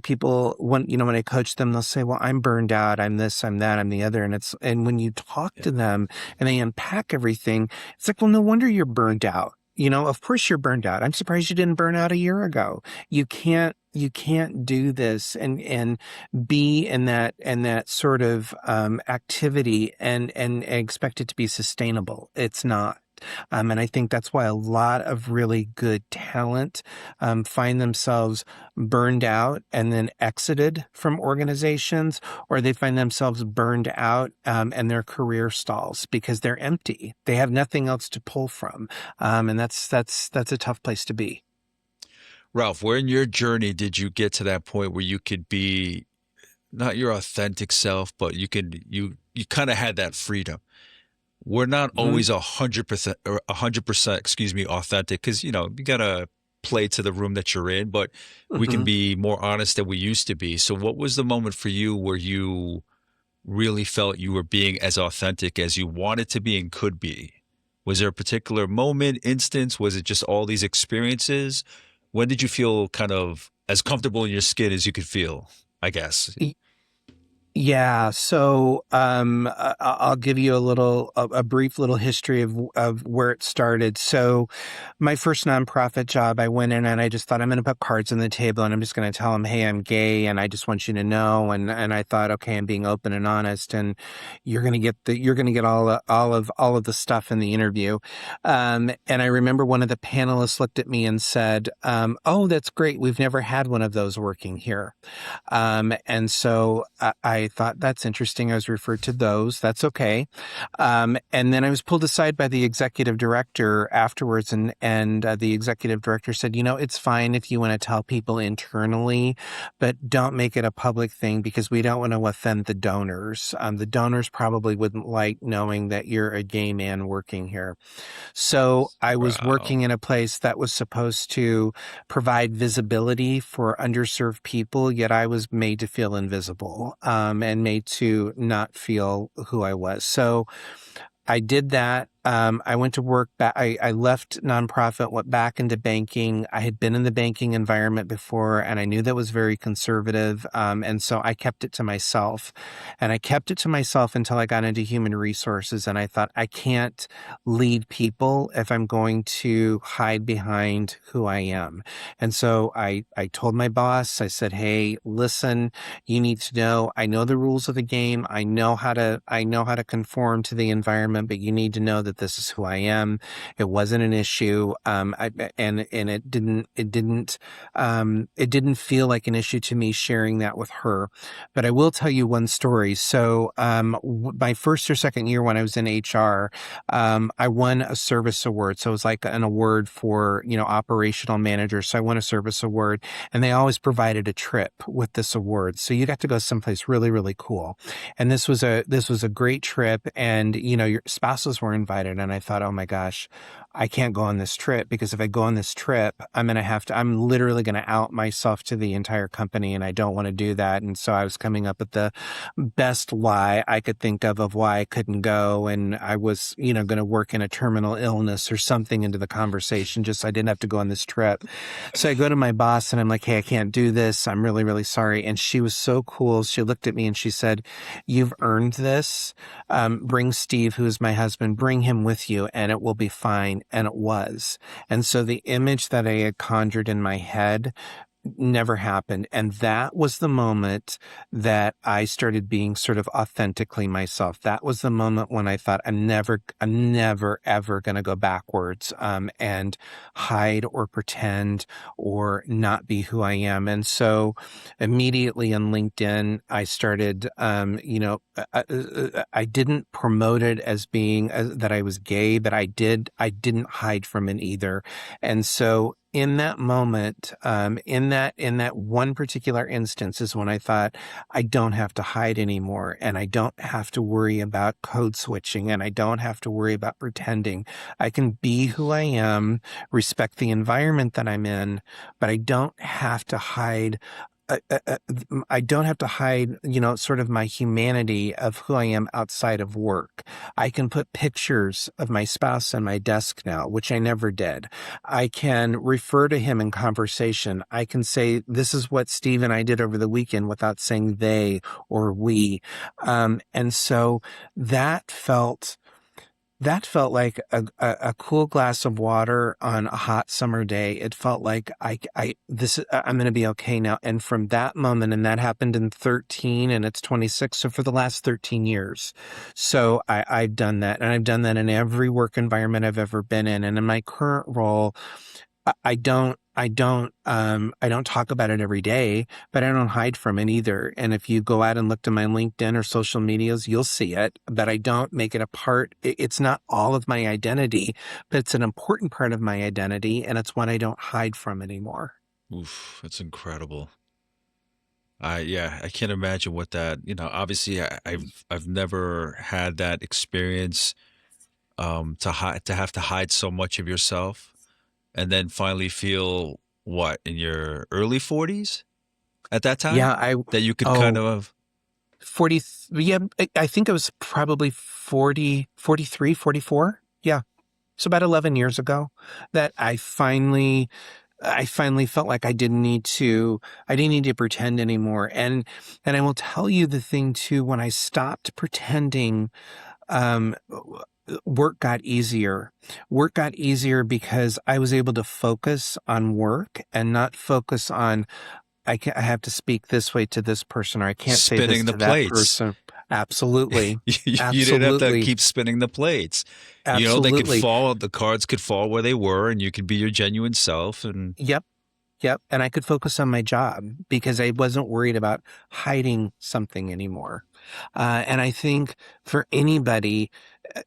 people, when I coach them, they'll say, well, I'm burned out. I'm this, I'm that, I'm the other. And when you talk yeah, to them and they unpack everything, it's like, well, no wonder you're burned out. Of course you're burned out. I'm surprised you didn't burn out a year ago. You can't do this and be in that sort of activity and expect it to be sustainable. It's not. it. And I think that's why a lot of really good talent find themselves burned out and then exited from organizations, or they find themselves burned out and their career stalls because they're empty. They have nothing else to pull from. And that's a tough place to be. Ralph, where in your journey did you get to that point where you could be not your authentic self, but you kind of had that freedom? We're not Mhm. always 100% or 100%, excuse me, authentic because, you gotta play to the room that you're in, but we can Mhm. be more honest than we used to be. So what was the moment for you where you really felt you were being as authentic as you wanted to be and could be? Was there a particular moment, instance? Was it just all these experiences? When did you feel kind of as comfortable in your skin as you could feel, I guess? Yeah, so I'll give you a brief little history of where it started. So, my first nonprofit job, I went in and I just thought I'm going to put cards on the table and I'm just going to tell them, "Hey, I'm gay, and I just want you to know." And I thought, okay, I'm being open and honest, and you're going to get all of the stuff in the interview. And I remember one of the panelists looked at me and said, "Oh, that's great. We've never had one of those working here." And so I thought that's interesting. I was referred to those. That's okay. And then I was pulled aside by the executive director afterwards, and the executive director said, it's fine if you want to tell people internally, but don't make it a public thing because we don't want to offend the donors. The donors probably wouldn't like knowing that you're a gay man working here. So I was Wow. working in a place that was supposed to provide visibility for underserved people, yet I was made to feel invisible, and made to not feel who I was. So I did that. I went to work back. I left nonprofit, went back into banking. I had been in the banking environment before, and I knew that was very conservative. And so I kept it to myself. And I kept it to myself until I got into human resources. And I thought, I can't lead people if I'm going to hide behind who I am. And so I told my boss, I said, "Hey, listen, you need to know, I know the rules of the game. I know how to conform to the environment, but you need to know that this is who I am." It wasn't an issue. And it didn't feel like an issue to me sharing that with her. But I will tell you one story. So, my first or second year when I was in HR, I won a service award. So it was like an award for, operational manager. So I won a service award, and they always provided a trip with this award. So you got to go someplace really, really cool. And this was a great trip, and your spouses were invited. And I thought, oh my gosh, I can't go on this trip because if I go on this trip, I'm literally going to out myself to the entire company, and I don't want to do that. And so I was coming up with the best lie I could think of why I couldn't go. And I was, going to work in a terminal illness or something into the conversation, just so I didn't have to go on this trip. So I go to my boss and I'm like, "Hey, I can't do this. I'm really, really sorry." And she was so cool. She looked at me and she said, "You've earned this. Bring Steve, who is my husband, bring him with you and it will be fine." And it was. And so the image that I had conjured in my head never happened. And that was the moment that I started being sort of authentically myself. That was the moment when I thought, I'm never, ever going to go backwards, and hide or pretend or not be who I am. And so immediately on LinkedIn, I started, I didn't promote it as being that I was gay, but I didn't hide from it either. And so in that moment, in that one particular instance is when I thought, I don't have to hide anymore, and I don't have to worry about code switching, and I don't have to worry about pretending. I can be who I am, respect the environment that I'm in, but I don't have to hide. I don't have to hide, sort of my humanity of who I am outside of work. I can put pictures of my spouse on my desk now, which I never did. I can refer to him in conversation. I can say, "This is what Steve and I did over the weekend," without saying they or we. And so that felt That felt like a cool glass of water on a hot summer day. It felt like I'm going to be okay now. And from that moment, and that happened in 13 and it's 26. So for the last 13 years. So I've done that, and I've done that in every work environment I've ever been in. And in my current role, I don't talk about it every day, but I don't hide from it either. And if you go out and look to my LinkedIn or social medias, you'll see it, but I don't make it a part. It's not all of my identity, but it's an important part of my identity. And it's one I don't hide from anymore. Oof, that's incredible. Yeah, I can't imagine what that, obviously I've never had that experience to have to hide so much of yourself and then finally feel what in your early 40s at that time Yeah. that you could kind Oh, of 40. Yeah. I think it was probably 40, 43, 44. Yeah. So about 11 years ago that I finally felt like I didn't need to pretend anymore. And I will tell you the thing too, when I stopped pretending, um, work got easier. Work got easier because I was able to focus on work and not focus on, I have to speak this way to this person, or I can't say this spinning the to that plates. person. Absolutely. You didn't have to Absolutely. keep spinning the plates. They could Absolutely. fall, the cards could fall where they were, and you could be your genuine self. And Yep. Yep. And I could focus on my job because I wasn't worried about hiding something anymore. And I think for anybody,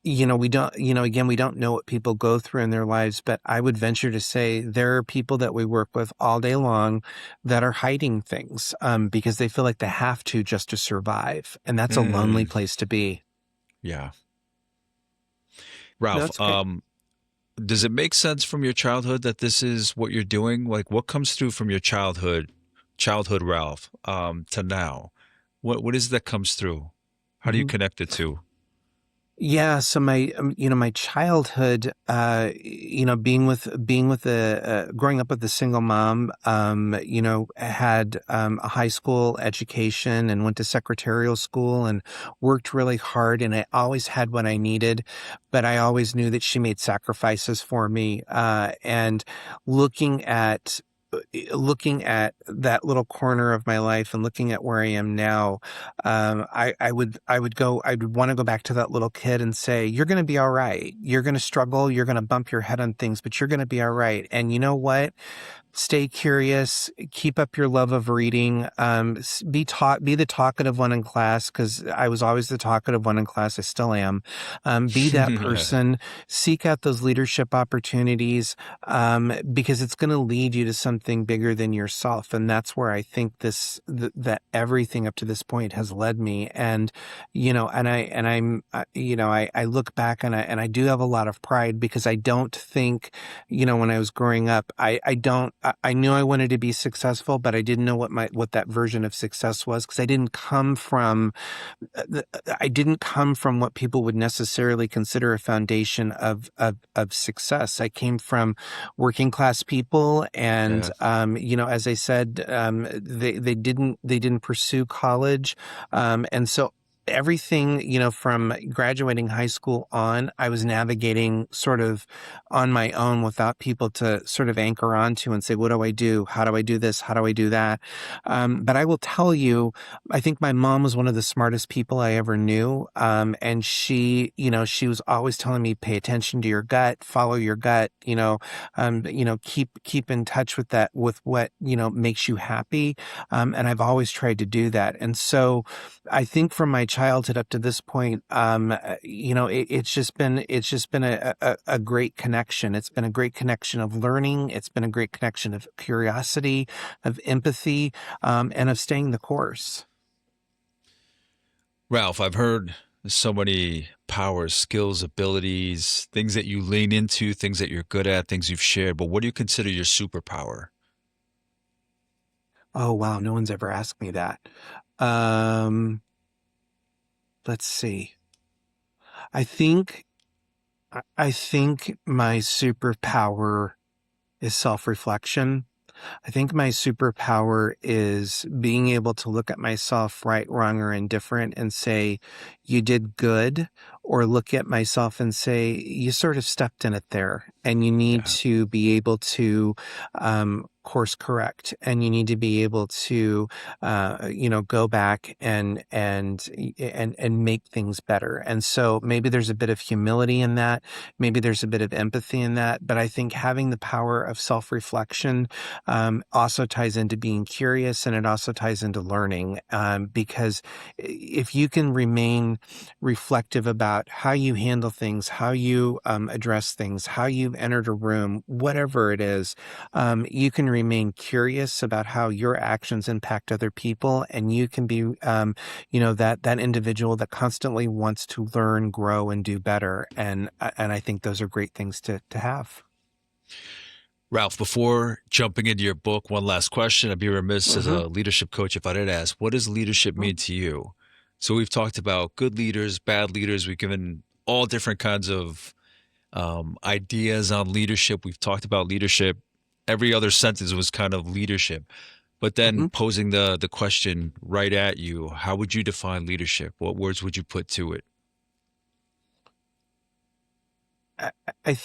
we don't, again, we don't know what people go through in their lives, but I would venture to say there are people that we work with all day long that are hiding things, because they feel like they have to just to survive. And that's a lonely mm, place to be. yeah, No, Ralph, it's okay. does it make sense from your childhood that this is what you're doing? Like, what comes through from your childhood Ralph, to now? What is it that comes through? How do you Mhm. connect the two? Yeah, so my childhood, being with growing up with a single mom, had a high school education and went to secretarial school and worked really hard, and I always had what I needed, but I always knew that she made sacrifices for me. And looking at looking at that little corner of my life and looking at where I am now, I'd want to go back to that little kid and say, you're going to be all right. You're going to struggle. You're going to bump your head on things, but you're going to be all right. And you know what? Stay curious, keep up your love of reading, be the talkative one in class, because I was always the talkative one in class. I still am. Be that person, seek out those leadership opportunities, because it's going to lead you to something bigger than yourself. And that's where I think that everything up to this point has led me. And, I look back and I do have a lot of pride because I don't think, when I was growing up, I knew I wanted to be successful, but I didn't know what that version of success was because I didn't come from what people would necessarily consider a foundation of success. I came from working class people, and Yeah. as I said, they didn't pursue college, and so everything, from graduating high school on, I was navigating sort of on my own without people to sort of anchor onto and say, what do I do? How do I do this? How do I do that? But I will tell you, I think my mom was one of the smartest people I ever knew. And she was always telling me, pay attention to your gut, follow your gut, keep in touch with that, with what, makes you happy. And I've always tried to do that. And so I think from my childhood up to this point, it's just been a great connection. It's been a great connection of learning. It's been a great connection of curiosity, of empathy, and of staying the course. Ralph, I've heard so many powers, skills, abilities, things that you lean into, things that you're good at, things you've shared, but what do you consider your superpower? Oh, wow. No one's ever asked me that. Um, let's see. I think, I think my superpower is self-reflection. I think my superpower is being able to look at myself right, wrong, or indifferent and say, you did good, or look at myself and say, you sort of stepped in it there, and you need Yeah. to be able to course correct, and you need to be able to go back and make things better. And so maybe there's a bit of humility in that, maybe there's a bit of empathy in that, but I think having the power of self-reflection also ties into being curious, and it also ties into learning, because if you can remain reflective about how you handle things, how you address things, how you've entered a room, whatever it is, you can remain curious about how your actions impact other people, and you can be, that individual that constantly wants to learn, grow, and do better. And I think those are great things to have. Ralph, before jumping into your book, one last question. I'd be remiss as Hmm. a leadership coach if I didn't ask, what does leadership mean to you? So we've talked about good leaders, bad leaders. We've given all different kinds of ideas on leadership. We've talked about leadership. Every other sentence was kind of leadership. But then Hmm. posing the question right at you, how would you define leadership? What words would you put to it? I, I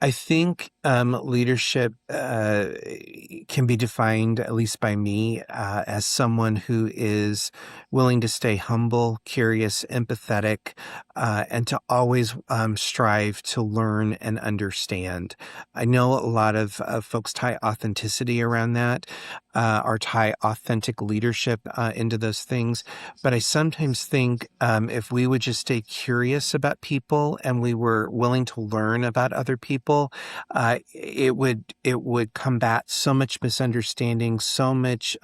I think leadership can be defined, at least by me, as someone who is willing to stay humble, curious, empathetic, and to always strive to learn and understand. I know a lot of folks tie authenticity around that, or tie authentic leadership into those things. But I sometimes think if we would just stay curious about people and we were willing to learn about other people, it would combat so much misunderstanding, so much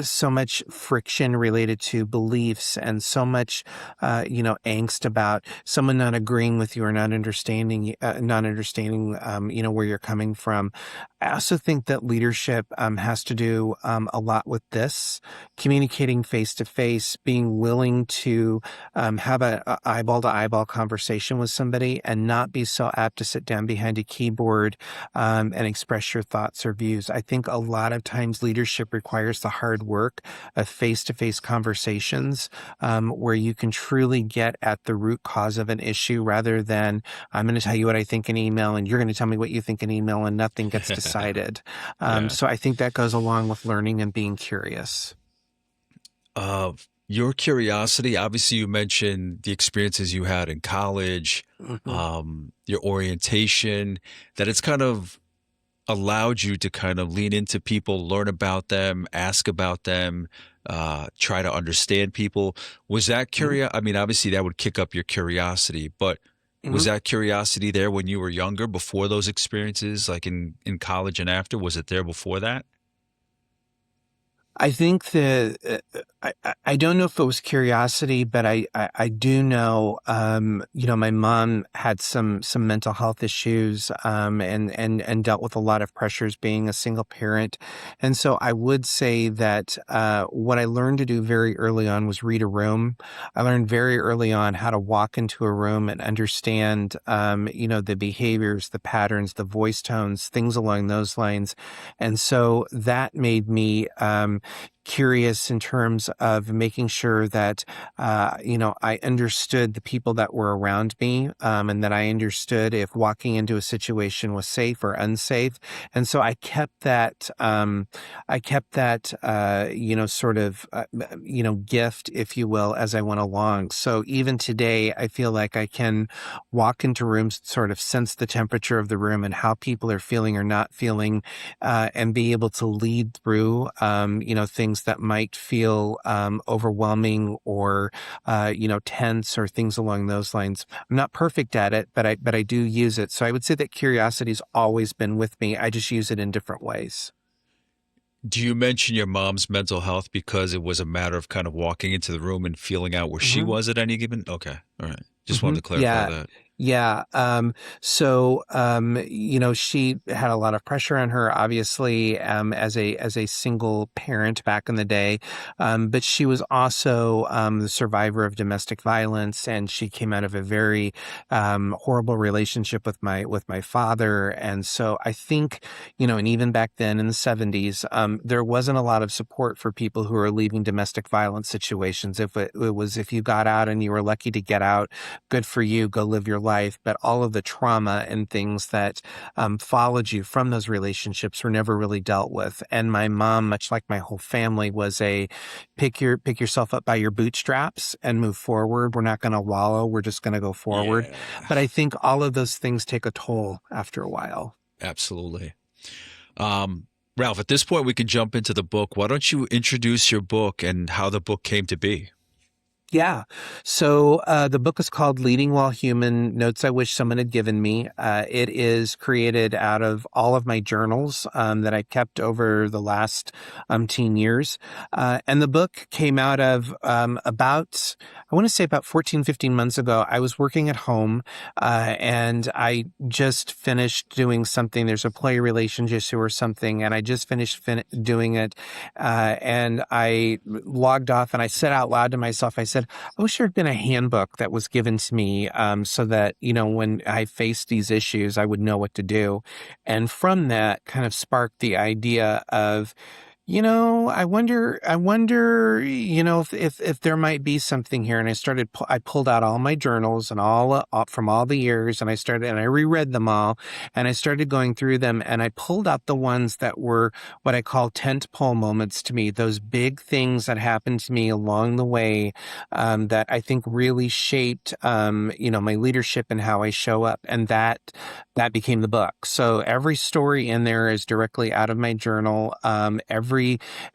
so much friction related to beliefs, and so much angst about someone not agreeing with you or not understanding where you're coming from. I also think that leadership has to do a lot with this: communicating face to face, being willing to have a eyeball to eyeball conversation with somebody, and not be so apt to sit down behind a keyboard and express your thoughts or views. I think a lot of times leadership requires the hard work of face to face conversations, where you can truly get at the root cause of an issue, rather than I'm going to tell you what I think in email and you're going to tell me what you think in email, and nothing gets decided. Yeah. So I think that goes along with learning and being curious. Uh, your curiosity, obviously, you mentioned the experiences you had in college, Hmm. your orientation, that it's kind of allowed you to kind of lean into people, learn about them, ask about them, try to understand people. Was that Hmm. curious? I mean, obviously, that would kick up your curiosity, but was Hmm. that curiosity there when you were younger, before those experiences, like in college and after? Was it there before that? I think that I don't know if it was curiosity, but I do know, my mom had some mental health issues, and dealt with a lot of pressures being a single parent. And so I would say that what I learned to do very early on was read a room. I learned very early on how to walk into a room and understand, the behaviors, the patterns, the voice tones, things along those lines. And so that made me curious in terms of making sure that, I understood the people that were around me, and that I understood if walking into a situation was safe or unsafe. And so I kept that sort of, gift, if you will, as I went along. So even today, I feel like I can walk into rooms, sort of sense the temperature of the room and how people are feeling or not feeling, and be able to lead through, things that might feel overwhelming, or, tense, or things along those lines. I'm not perfect at it, but I do use it. So I would say that curiosity's always been with me. I just use it in different ways. Do you mention your mom's mental health because it was a matter of kind of walking into the room and feeling out where she Hmm. was at any given? Okay. All right. Just wanted Hmm. to clarify Yeah. that. Yeah. She had a lot of pressure on her, obviously, as a single parent back in the day. But she was also the survivor of domestic violence, and she came out of a very horrible relationship with my father. And so I think, and even back then in the 70s, there wasn't a lot of support for people who are leaving domestic violence situations. If you got out and you were lucky to get out, good for you, go live your life. But all of the trauma and things that followed you from those relationships were never really dealt with. And my mom, much like my whole family, was a pick yourself up by your bootstraps and move forward. We're not going to wallow. We're just going to go forward. Yeah, But I think all of those things take a toll after a while. absolutely. Ralph, at this point, we can jump into the book. Why don't you introduce your book and how the book came to be? Yeah. So the book is called Leading While Human, Notes I Wish Someone Had Given Me. It is created out of all of my journals that I kept over the last teen years. And the book came out of I want to say about 14, 15 months ago. I was working at home and I just finished doing something. There's a play relations issue or something, and I just finished doing it. And I logged off and I said out loud to myself, I said, I wish there had been a handbook that was given to me so that, when I faced these issues, I would know what to do. And from that kind of sparked the idea of, I wonder, if there might be something here. And I pulled out all my journals and all from all the years, and I reread them all, and I started going through them, and I pulled out the ones that were what I call tent pole moments to me, those big things that happened to me along the way, that I think really shaped, my leadership and how I show up. And that became the book. So every story in there is directly out of my journal.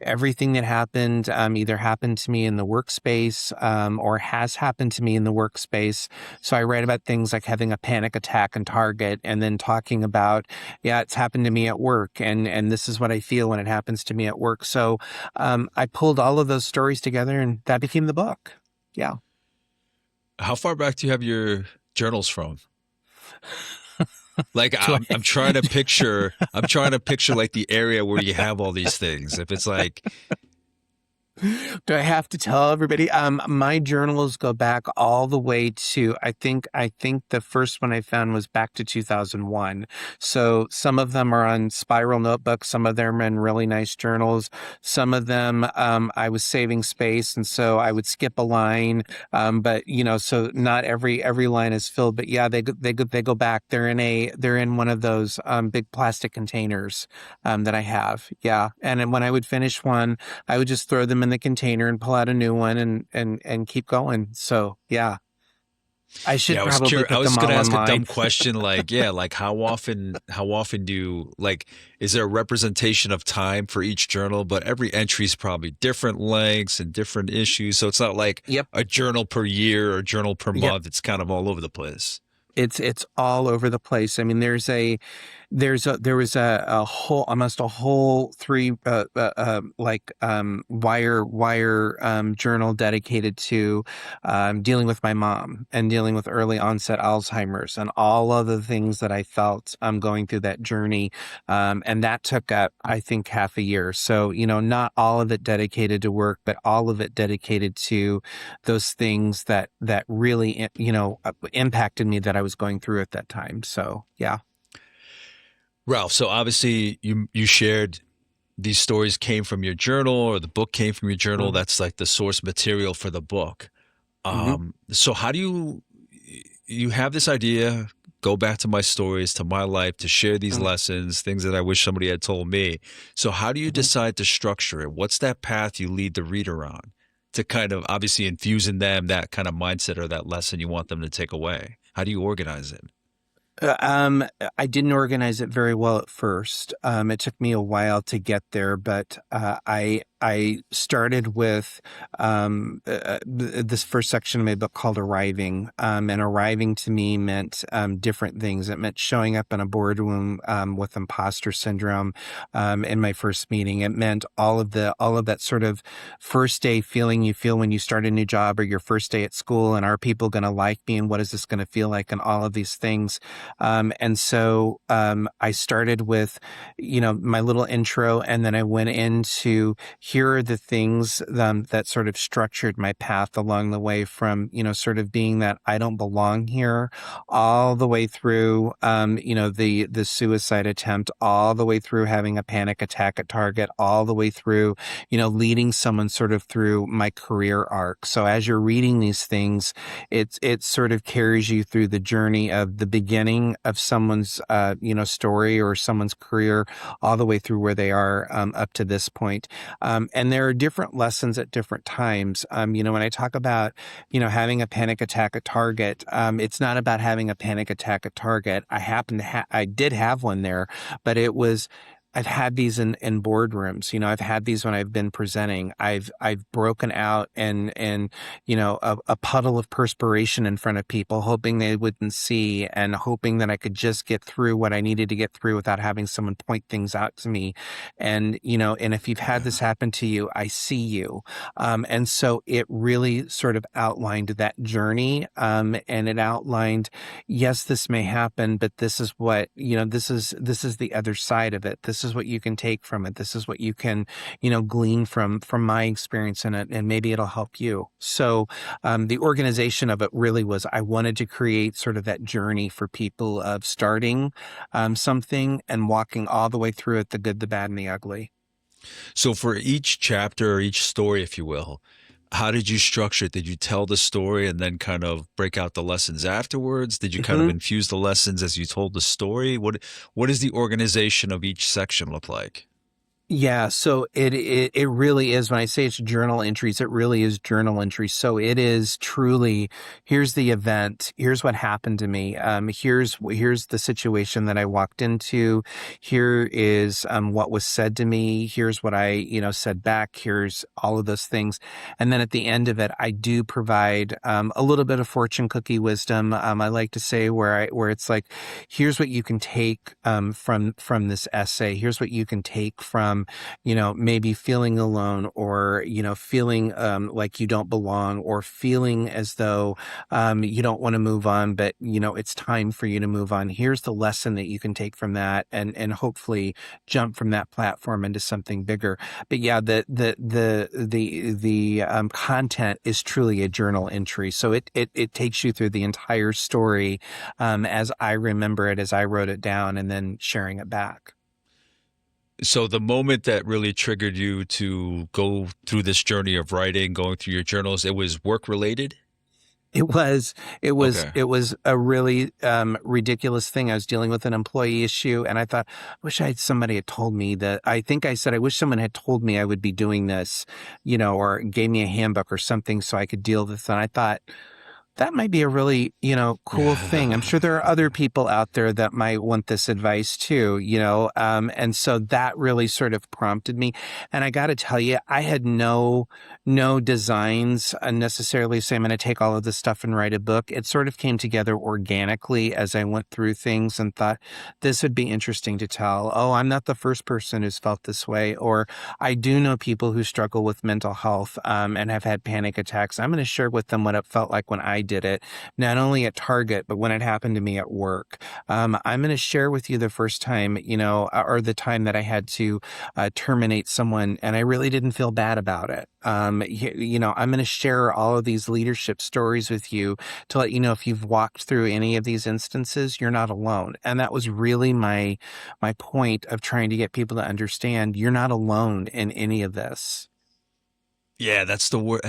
Everything that happened either happened to me in the workspace or has happened to me in the workspace. So I write about things like having a panic attack in Target, and then talking about, yeah, it's happened to me at work, and this is what I feel when it happens to me at work. So I pulled all of those stories together, and that became the book. Yeah. How far back do you have your journals from? Like Do I'm trying to picture like the area where you have all these things. If it's like, Do I have to tell everybody? My journals go back all the way to, I think the first one I found was back to 2001. So some of them are on spiral notebooks. Some of them are in really nice journals. Some of them, I was saving space, and so I would skip a line. But so not every line is filled, but yeah, they go back. They're in one of those, big plastic containers, that I have. Yeah. And then when I would finish one, I would just throw them in the container and pull out a new one and keep going. So yeah, I should yeah, probably I put was them going all to ask a online. dumb question. Like, yeah, like how often do you, like, is there a representation of time for each journal? But every entry is probably different lengths and different issues. So it's not like Yep. a journal per year or journal per Yep. month. It's kind of all over the place. It's all over the place. I mean, there was a whole, almost a whole three wire journal dedicated to dealing with my mom and dealing with early onset Alzheimer's and all of the things that I felt going through that journey, and that took up, I think, half a year. So not all of it dedicated to work, but all of it dedicated to those things that really impacted me, that I was going through at that time. So yeah. Ralph, so obviously you shared these stories came from your journal, or the book came from your journal. Mm-hmm. That's like the source material for the book. Mm-hmm. So how do you have this idea, go back to my stories, to my life, to share these lessons, things that I wish somebody had told me. So how do you Mm-hmm. decide to structure it? What's that path you lead the reader on to kind of obviously infuse in them that kind of mindset or that lesson you want them to take away? How do you organize it? I didn't organize it very well at first. It took me a while to get there, but I I started with this first section of my book called Arriving. And arriving to me meant different things. It meant showing up in a boardroom with imposter syndrome in my first meeting. It meant all of that sort of first day feeling you feel when you start a new job or your first day at school, and are people going to like me, and what is this going to feel like, and all of these things. And so I started with, my little intro, and then I went into here are the things that sort of structured my path along the way from, sort of being that I don't belong here all the way through, the suicide attempt, all the way through having a panic attack at Target, all the way through, leading someone sort of through my career arc. So as you're reading these things, it sort of carries you through the journey of the beginning of someone's, story or someone's career all the way through where they are up to this point. And there are different lessons at different times. When I talk about, having a panic attack at Target, it's not about having a panic attack at Target. I did have one there, but I've had these in boardrooms. I've had these when I've been presenting. I've broken out and a puddle of perspiration in front of people, hoping they wouldn't see, and hoping that I could just get through what I needed to get through without having someone point things out to me. And if you've had this happen to you, I see you. And so it really sort of outlined that journey. And it outlined, yes, this may happen, but this is what, this is the other side of it. This is what you can take from it. This is what you can, glean from my experience in it, and maybe it'll help you. So the organization of it really was, I wanted to create sort of that journey for people of starting something and walking all the way through it, the good, the bad, and the ugly. So for each chapter or each story, if you will, how did you structure it? Did you tell the story and then kind of break out the lessons afterwards? Did you kind of infuse the lessons as you told the story? What does the organization of each section look like? Yeah, so it really is. When I say it's journal entries, it really is journal entries. So it is truly, here's the event, here's what happened to me, here's the situation that I walked into, here is what was said to me, here's what I said back, here's all of those things, and then at the end of it, I do provide a little bit of fortune cookie wisdom. I like to say where it's like, here's what you can take from this essay, here's what you can take from maybe feeling alone, or, feeling like you don't belong, or feeling as though you don't want to move on, but, it's time for you to move on. Here's the lesson that you can take from that, and hopefully jump from that platform into something bigger. But yeah, the content is truly a journal entry. So it takes you through the entire story as I remember it, as I wrote it down, and then sharing it back. So the moment that really triggered you to go through this journey of writing, going through your journals, it was work related? It was Okay. a really ridiculous thing. I was dealing with an employee issue, and I thought, I wish somebody had told me that. I think I said, I wish someone had told me I would be doing this, or gave me a handbook or something so I could deal with it. And I thought, that might be a really, cool thing. I'm sure there are other people out there that might want this advice too, and so that really sort of prompted me. And I got to tell you, I had no designs necessarily say I'm going to take all of this stuff and write a book. It sort of came together organically as I went through things and thought, this would be interesting to tell. Oh, I'm not the first person who's felt this way, or I do know people who struggle with mental health and have had panic attacks. I'm going to share with them what it felt like when I did it, not only at Target, but when it happened to me at work. I'm going to share with you the first time, or the time that I had to terminate someone, and I really didn't feel bad about it. I'm going to share all of these leadership stories with you to let you know, if you've walked through any of these instances, you're not alone. And that was really my point of trying to get people to understand, you're not alone in any of this. Yeah, that's the word.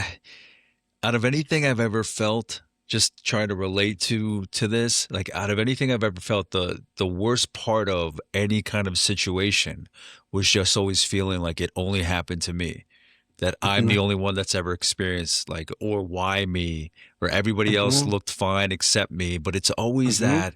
Out of anything I've ever felt, just trying to relate to this, like out of anything I've ever felt, the worst part of any kind of situation was just always feeling like it only happened to me, that I'm the Mhm. only one that's ever experienced, like, or why me, or everybody else Mhm. looked fine except me. But it's always Mhm. that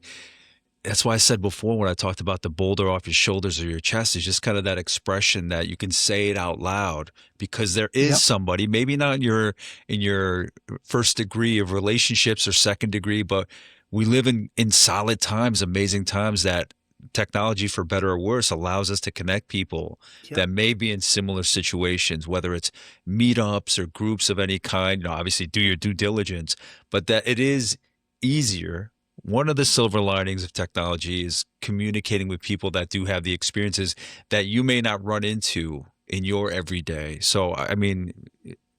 that's why I said before when I talked about the boulder off your shoulders or your chest is just kind of that expression that you can say it out loud because there is Yep. somebody, maybe not in your first degree of relationships or second degree, but we live in solid times, amazing times that technology, for better or worse, allows us to connect people Yep. that may be in similar situations, whether it's meetups or groups of any kind. You know, obviously do your due diligence, but that it is easier. One of the silver linings of technology is communicating with people that do have the experiences that you may not run into in your everyday. So, I mean,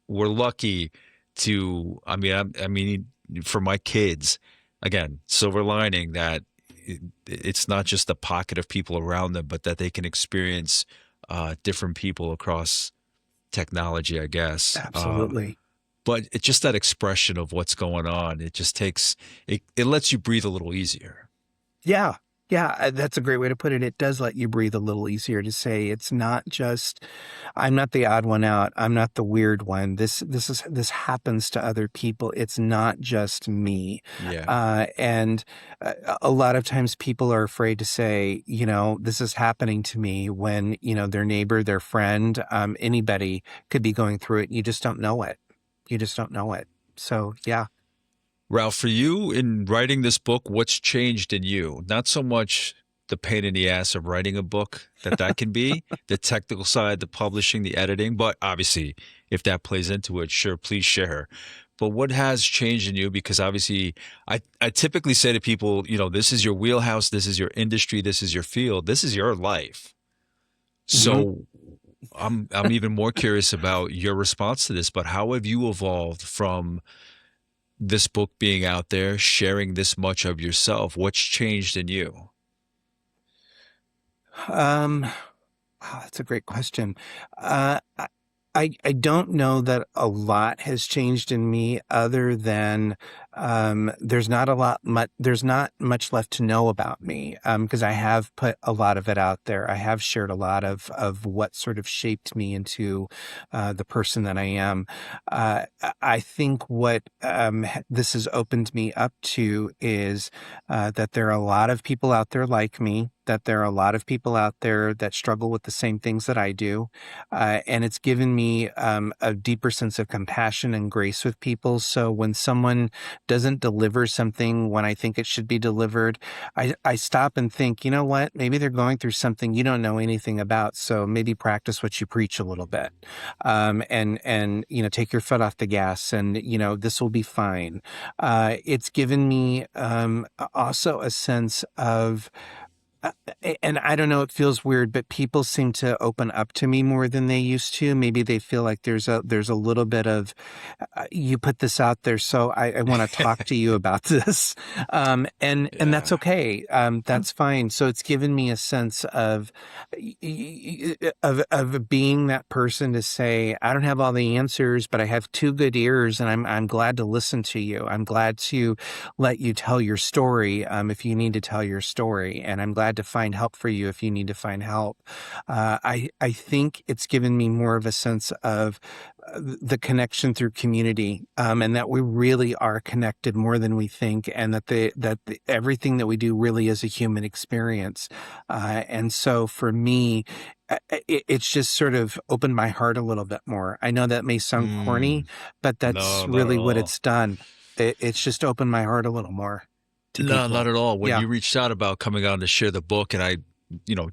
we're lucky to, I mean, for my kids, again, silver lining that it's not just the pocket of people around them, but that they can experience different people across technology, I guess. Absolutely. But it's just that expression of what's going on. It just takes it lets you breathe a little easier. Yeah. Yeah, that's a great way to put it. It does let you breathe a little easier to say it's not just I'm not the odd one out. I'm not the weird one. This happens to other people. It's not just me. Yeah. And a lot of times people are afraid to say, this is happening to me when, their neighbor, their friend, anybody could be going through it. You just don't know it. You just don't know it. So, yeah. Ralph, for you in writing this book, what's changed in you? Not so much the pain in the ass of writing a book that can be, the technical side, the publishing, the editing, but obviously if that plays into it, sure, please share. But what has changed in you? Because obviously I typically say to people, this is your wheelhouse, this is your industry, this is your field, this is your life. Hmm. So I'm even more curious about your response to this, but how have you evolved from this book being out there, sharing this much of yourself? What's changed in you? Um, Wow, that's a great question. Uh, I don't know that a lot has changed in me other than there's not much left to know about me because I have put a lot of it out there. I have shared a lot of what sort of shaped me into the person that I am. I think what this has opened me up to is that there are a lot of people out there like me, that there are a lot of people out there that struggle with the same things that I do. And it's given me a deeper sense of compassion and grace with people. So when someone doesn't deliver something when I think it should be delivered, I stop and think, you know what? Maybe they're going through something you don't know anything about. So maybe practice what you preach a little bit, and take your foot off the gas, and this will be fine. It's given me also a sense of and I don't know, it feels weird, but people seem to open up to me more than they used to. Maybe they feel like there's a little bit of you put this out there, so I want to talk to you about this, and that's Yeah. okay. That's fine. So it's given me a sense of being that person to say I don't have all the answers, but I have two good ears, and I'm glad to listen to you. I'm glad to let you tell your story if you need to tell your story, and I'm glad to find help for you if you need to find help. I think it's given me more of a sense of the connection through community, and that we really are connected more than we think, and that everything that we do really is a human experience. And so for me, it's just sort of opened my heart a little bit more. I know that may sound corny, Mm, but that's no, not at really what all. it's done. It's just opened my heart a little more to No, not people. at all. When Yeah. you reached out about coming on to share the book, and I,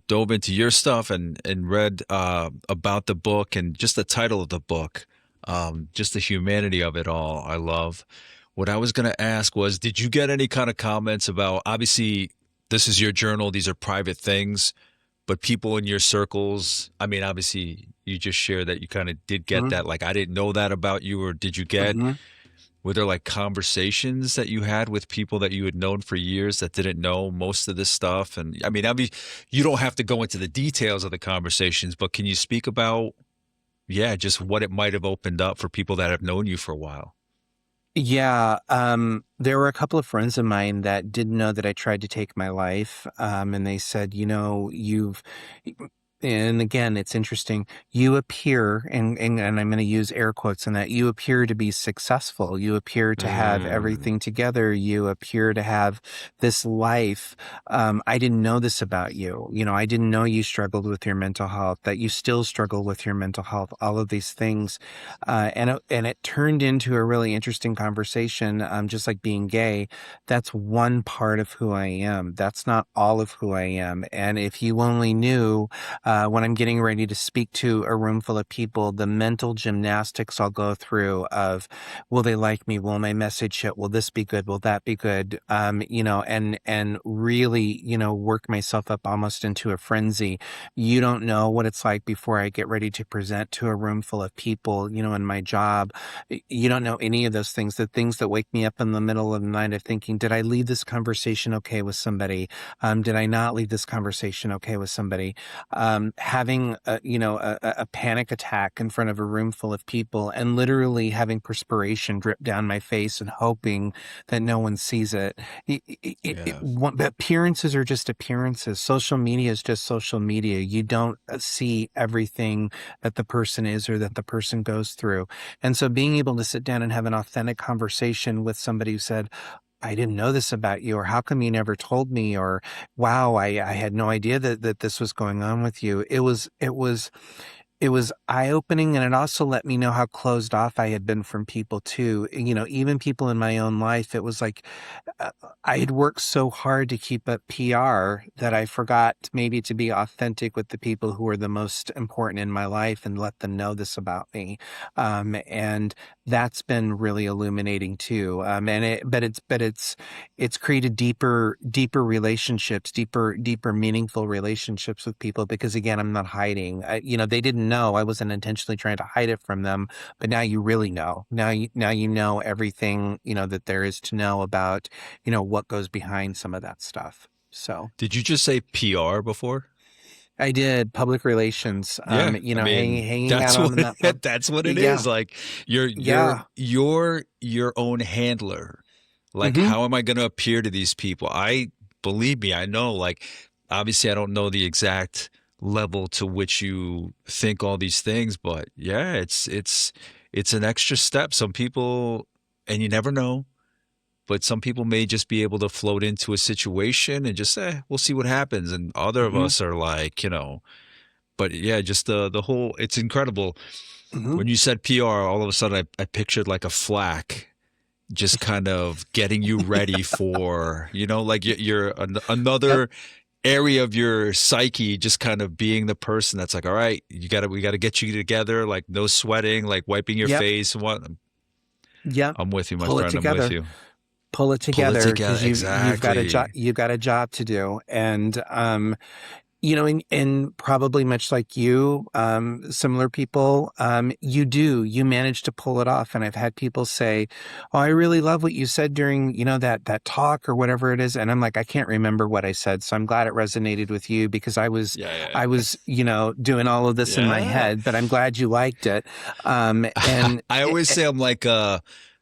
dove into your stuff and read about the book and just the title of the book, just the humanity of it all. I love. What I was going to ask was, did you get any kind of comments about? Obviously, this is your journal; these are private things. But people in your circles, I mean, obviously, you just shared that you kind of did get that. Like, I didn't know that about you, or did you get? Mm-hmm. Were there like conversations that you had with people that you had known for years that didn't know most of this stuff? And I mean, you don't have to go into the details of the conversations, but can you speak about, yeah, just what it might have opened up for people that have known you for a while? Yeah, there were a couple of friends of mine that didn't know that I tried to take my life, and they said, And again, it's interesting. You appear, and I'm going to use air quotes in that, you appear to be successful. You appear to have Mm, everything together. You appear to have this life. I didn't know this about you. I didn't know you struggled with your mental health, that you still struggle with your mental health, all of these things. And it turned into a really interesting conversation, just like being gay. That's one part of who I am. That's not all of who I am. And if you only knew, when I'm getting ready to speak to a room full of people, the mental gymnastics I'll go through of, will they like me? Will my message hit? Will this be good? Will that be good? And really, work myself up almost into a frenzy. You don't know what it's like before I get ready to present to a room full of people, in my job. You don't know any of those things, the things that wake me up in the middle of the night of thinking, did I leave this conversation okay with somebody? Did I not leave this conversation okay with somebody? Having a panic attack in front of a room full of people and literally having perspiration drip down my face and hoping that no one sees it. yeah. Appearances are just appearances. Social media is just social media. You don't see everything that the person is or that the person goes through. And so being able to sit down and have an authentic conversation with somebody who said, I didn't know this about you, or how come you never told me, or wow, I had no idea that this was going on with you. It was eye-opening, and it also let me know how closed off I had been from people too. Even people in my own life. It was like uh, I had worked so hard to keep up PR that I forgot maybe to be authentic with the people who were the most important in my life and let them know this about me. And that's been really illuminating too. But it's created deeper relationships, deeper meaningful relationships with people because again, I'm not hiding. They didn't know. I wasn't intentionally trying to hide it from them, but now you really know. Now you know everything, that there is to know about, what goes behind some of that stuff. So Did you just say PR before? I did public relations, Yeah, I mean, hanging out that's what on that pub. that's what it Yeah. is. Like you're your own handler. Like, Hmm. how am I going to appear to these people? I believe me, I know. Like, obviously, I don't know the exact level to which you think all these things, but yeah, it's an extra step. Some people, and you never know, but some people may just be able to float into a situation and just say, we'll see what happens. And other of Hmm. us are like, but yeah, just the whole, it's incredible. Hmm. When you said PR, all of a sudden I pictured like a flak just kind of getting you ready for, like you're Yep. another area of your psyche, just kind of being the person that's like, all right, we got to get you together, like no sweating, like wiping your Yep. face. What? Yep. I'm with you, my Pull it friend. I'm with together. you. Pull it Pull it together together. because you've got a job. Exactly. You've got a job to do, and and probably much like you, similar people, you manage to pull it off. And I've had people say, "Oh, I really love what you said during, that talk or whatever it is." And I'm like, I can't remember what I said. So I'm glad it resonated with you because I was, Yeah, I yeah, was, doing all of this in my yeah. head, but I'm glad you liked it. And I always say I'm like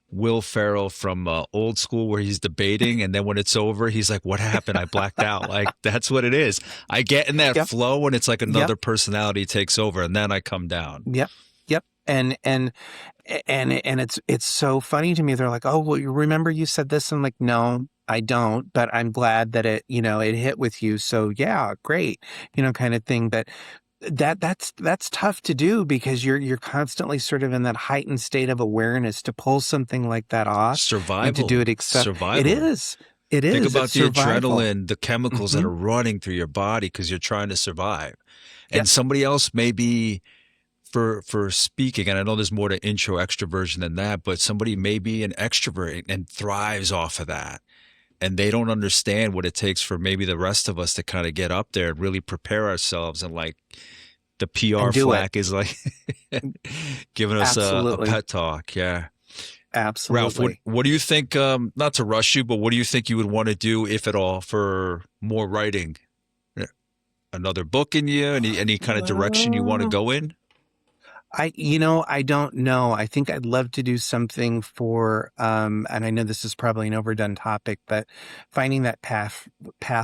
Will Ferrell from Old School, where he's debating, and then when it's over, he's like, "What happened? I blacked out." Like that's what it is. I get in that yep, flow when it's like yep, another personality takes over, and then I come down. yep, yep. And it's so funny to me. They're like, "Oh, well, you remember you said this?" I'm like, "No, I don't, but I'm glad that it hit with you. So yeah, great, kind of thing." But that's tough to do because you're constantly sort of in that heightened state of awareness to pull something like that off and to do Survival, it. Except it survival. is, it Think is, it's about the survival. adrenaline, the chemicals that Hmm. are running through your body because you're trying to survive. And Yep. somebody else may be for speaking, and I know there's more to intro extroversion than that, but somebody may be an extrovert and thrives off of that. And they don't understand what it takes for maybe the rest of us to kind of get up there and really prepare ourselves. And like the PR And do it. flack is like giving us a Absolutely. pet talk. Yeah. Ralph, what Absolutely. what do you think? Not to rush you, but what do you think you would want to do, if at all, for more writing? Another book in you? Any kind of direction you want to Uh, go in? I don't know. I think I'd love to do something for, and I know this is probably an overdone topic, but finding that path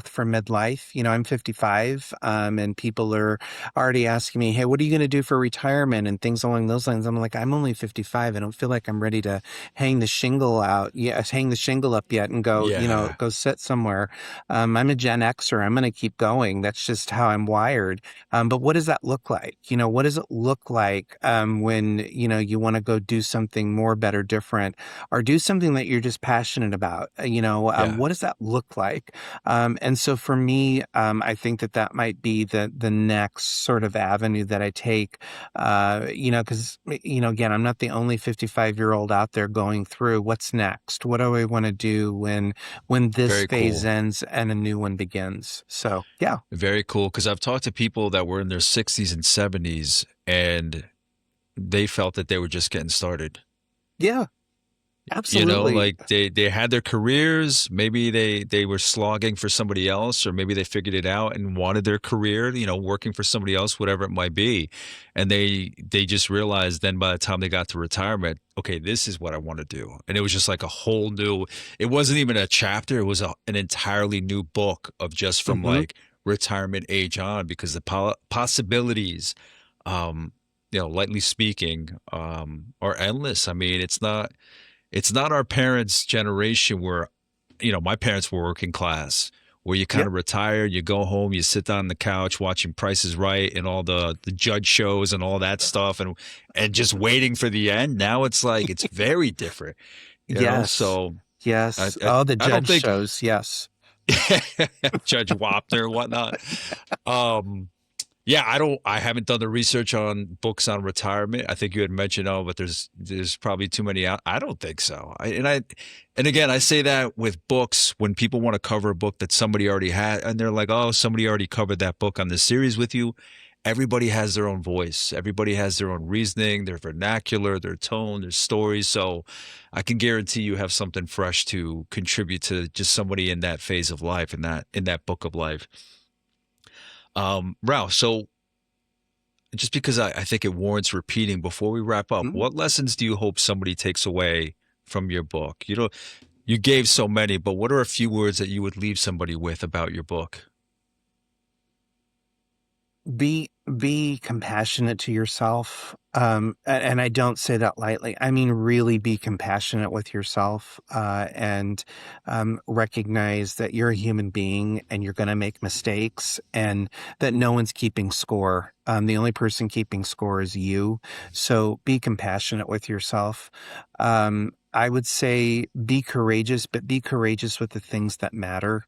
for midlife. I'm 55, and people are already asking me, "Hey, what are you going to do for retirement?" and things along those lines. I'm like, I'm only 55. I don't feel like I'm ready to hang the shingle up yet and go, Yeah, go sit somewhere. I'm a Gen Xer. I'm going to keep going. That's just how I'm wired. But what does that look like? What does it look like when, you want to go do something more, better, different, or do something that you're just passionate about? yeah, What does that look like? And so for me, I think that might be the next sort of avenue that I take, because, again, I'm not the only 55-year-old out there going through what's next. What do I want to do when this very phase cool. ends and a new one begins? So, yeah. Very cool. Because I've talked to people that were in their 60s and 70s, and they felt that they were just getting started. Yeah. Absolutely. Like they had their careers, maybe they were slogging for somebody else, or maybe they figured it out and wanted their career, working for somebody else, whatever it might be. And they just realized then by the time they got to retirement, okay, this is what I want to do. And it was just like a whole new, it wasn't even a chapter, it was an entirely new book of just from Hmm. like retirement age on, because the possibilities, um, lightly speaking, are endless. I mean, it's not our parents' generation where, my parents were working class, where you kind Yep. of retire, you go home, you sit down on the couch watching Price is Right and all the judge shows and all that stuff, and just waiting for the end. Now it's like it's very different, Yes. So I Yes. I, Oh, the I don't judge think shows. Yes. Judge Wapner and whatnot. Um, yeah, I haven't done the research on books on retirement. I think you had mentioned, oh, but there's probably too many out. I don't think so. And again, I say that with books when people want to cover a book that somebody already had, and they're like, oh, somebody already covered that book on this series with you. Everybody has their own voice. Everybody has their own reasoning, their vernacular, their tone, their stories. So I can guarantee you have something fresh to contribute to just somebody in that phase of life, in that book of life. Ralph, so just because I think it warrants repeating before we wrap up, Mhm. what lessons do you hope somebody takes away from your book? You gave so many, but what are a few words that you would leave somebody with about your book? Be compassionate to yourself. And I don't say that lightly. I mean, really be compassionate with yourself, and recognize that you're a human being and you're going to make mistakes and that no one's keeping score. The only person keeping score is you. So be compassionate with yourself. I would say be courageous, but be courageous with the things that matter.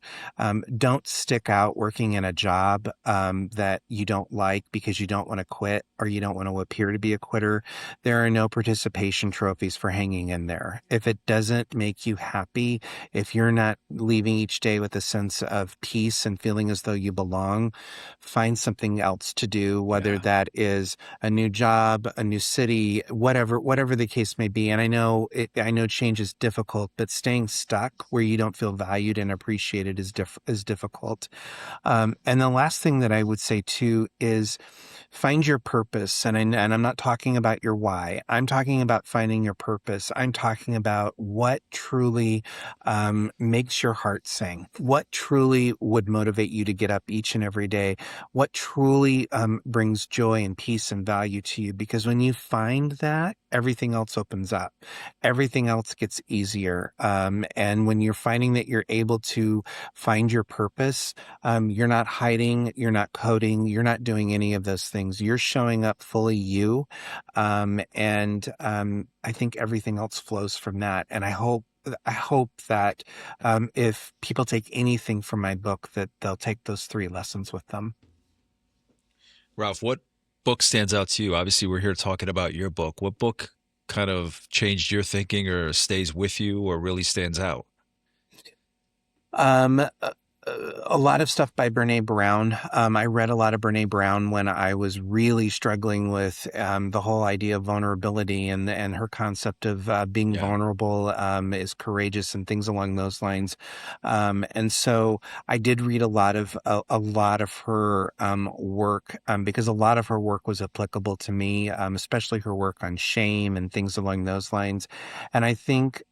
Don't stick out working in a job that you don't like because you don't want to quit or you don't want to appear to be a quitter. There are no participation trophies for hanging in there. If it doesn't make you happy, if you're not leaving each day with a sense of peace and feeling as though you belong, find something else to do, whether Yeah, that is a new job, a new city, whatever the case may be. And I know change is difficult, but staying stuck where you don't feel valued and appreciated is difficult. And the last thing that I would say too is find your purpose. And I'm not talking about your why. I'm talking about finding your purpose. I'm talking about what truly makes your heart sing. What truly would motivate you to get up each and every day. What truly brings joy and peace and value to you. Because when you find that, everything else opens up. Everything else gets easier. And when you're finding that you're able to find your purpose, you're not hiding, you're not coding, you're not doing any of those things. You're showing up fully you. And I think everything else flows from that. And I hope that if people take anything from my book, that they'll take those three lessons with them. Ralph, what book stands out to you? Obviously, we're here talking about your book. What book kind of changed your thinking, or stays with you, or really stands out? Um, A lot of stuff by Brene Brown. I read a lot of Brene Brown when I was really struggling with the whole idea of vulnerability and her concept of being Yeah. vulnerable is courageous and things along those lines. And so I did read a lot of her work because a lot of her work was applicable to me, especially her work on shame and things along those lines. And I think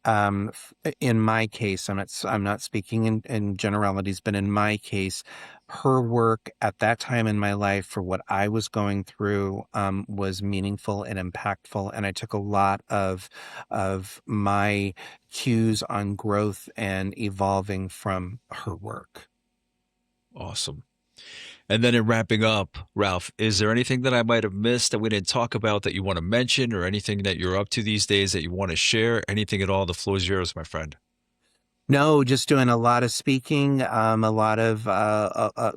in my case, I'm not speaking in generalities, but in my case, her work at that time in my life for what I was going through was meaningful and impactful, and I took a lot of my cues on growth and evolving from her work. Awesome. And then in wrapping up, Ralph, is there anything that I might have missed that we didn't talk about that you want to mention, or anything that you're up to these days that you want to share? Anything at all? The floor is yours, my friend. No, just doing a lot of speaking, a lot of,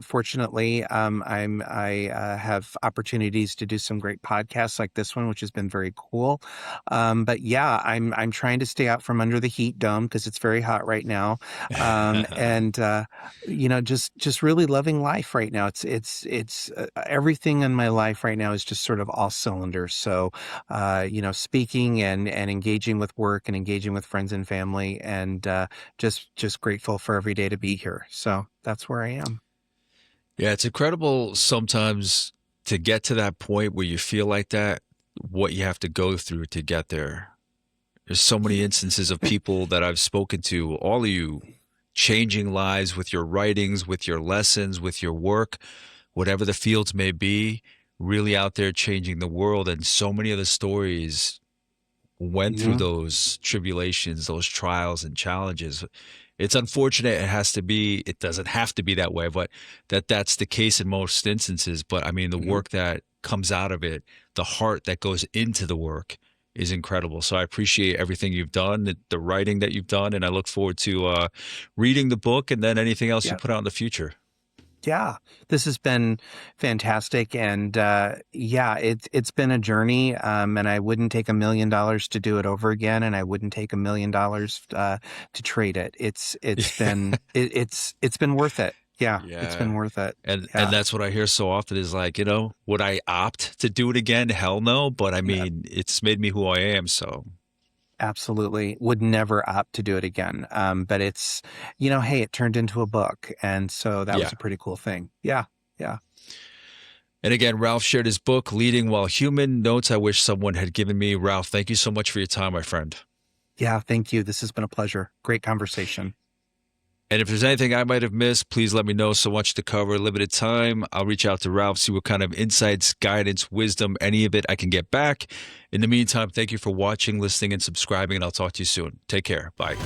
fortunately, I have opportunities to do some great podcasts like this one, which has been very cool. But yeah, I'm trying to stay out from under the heat dome because it's very hot right now. And, just really loving life right now. It's everything in my life right now is just sort of all cylinders. So, speaking and engaging with work and engaging with friends and family and, just grateful for every day to be here. So that's where I am. Yeah, it's incredible sometimes to get to that point where you feel like that, what you have to go through to get there. There's so many instances of people that I've spoken to, all of you changing lives with your writings, with your lessons, with your work, whatever the fields may be, really out there changing the world. And so many of the stories went through Hmm. those tribulations, those trials and challenges. It's unfortunate it doesn't have to be that way, but that's the case in most instances. But I mean, the Hmm. work that comes out of it, the heart that goes into the work is incredible. So I appreciate everything you've done, the writing that you've done, and I look forward to reading the book and then anything else you Yeah. put out in the future. Yeah, this has been fantastic, and yeah, it's been a journey, and I wouldn't take $1 million to do it over again, and I wouldn't take $1 million to trade it. It's been worth it. Yeah, it's Yeah. been worth it. And Yeah. that's what I hear so often is like, would I opt to do it again? Hell no. But I mean, it's made me who I am. So Absolutely. Would never opt to do it again. But hey, it turned into a book. And so that was yeah. a pretty cool thing. Yeah. Yeah. And again, Ralph shared his book, Leading While Human, Notes I Wish Someone Had Given Me. Ralph, thank you so much for your time, my friend. Yeah. Thank you. This has been a pleasure. Great conversation. And if there's anything I might have missed, please let me know. So much to cover, limited time. I'll reach out to Ralph, see what kind of insights, guidance, wisdom, any of it I can get back. In the meantime, thank you for watching, listening, and subscribing, and I'll talk to you soon. Take care. Bye.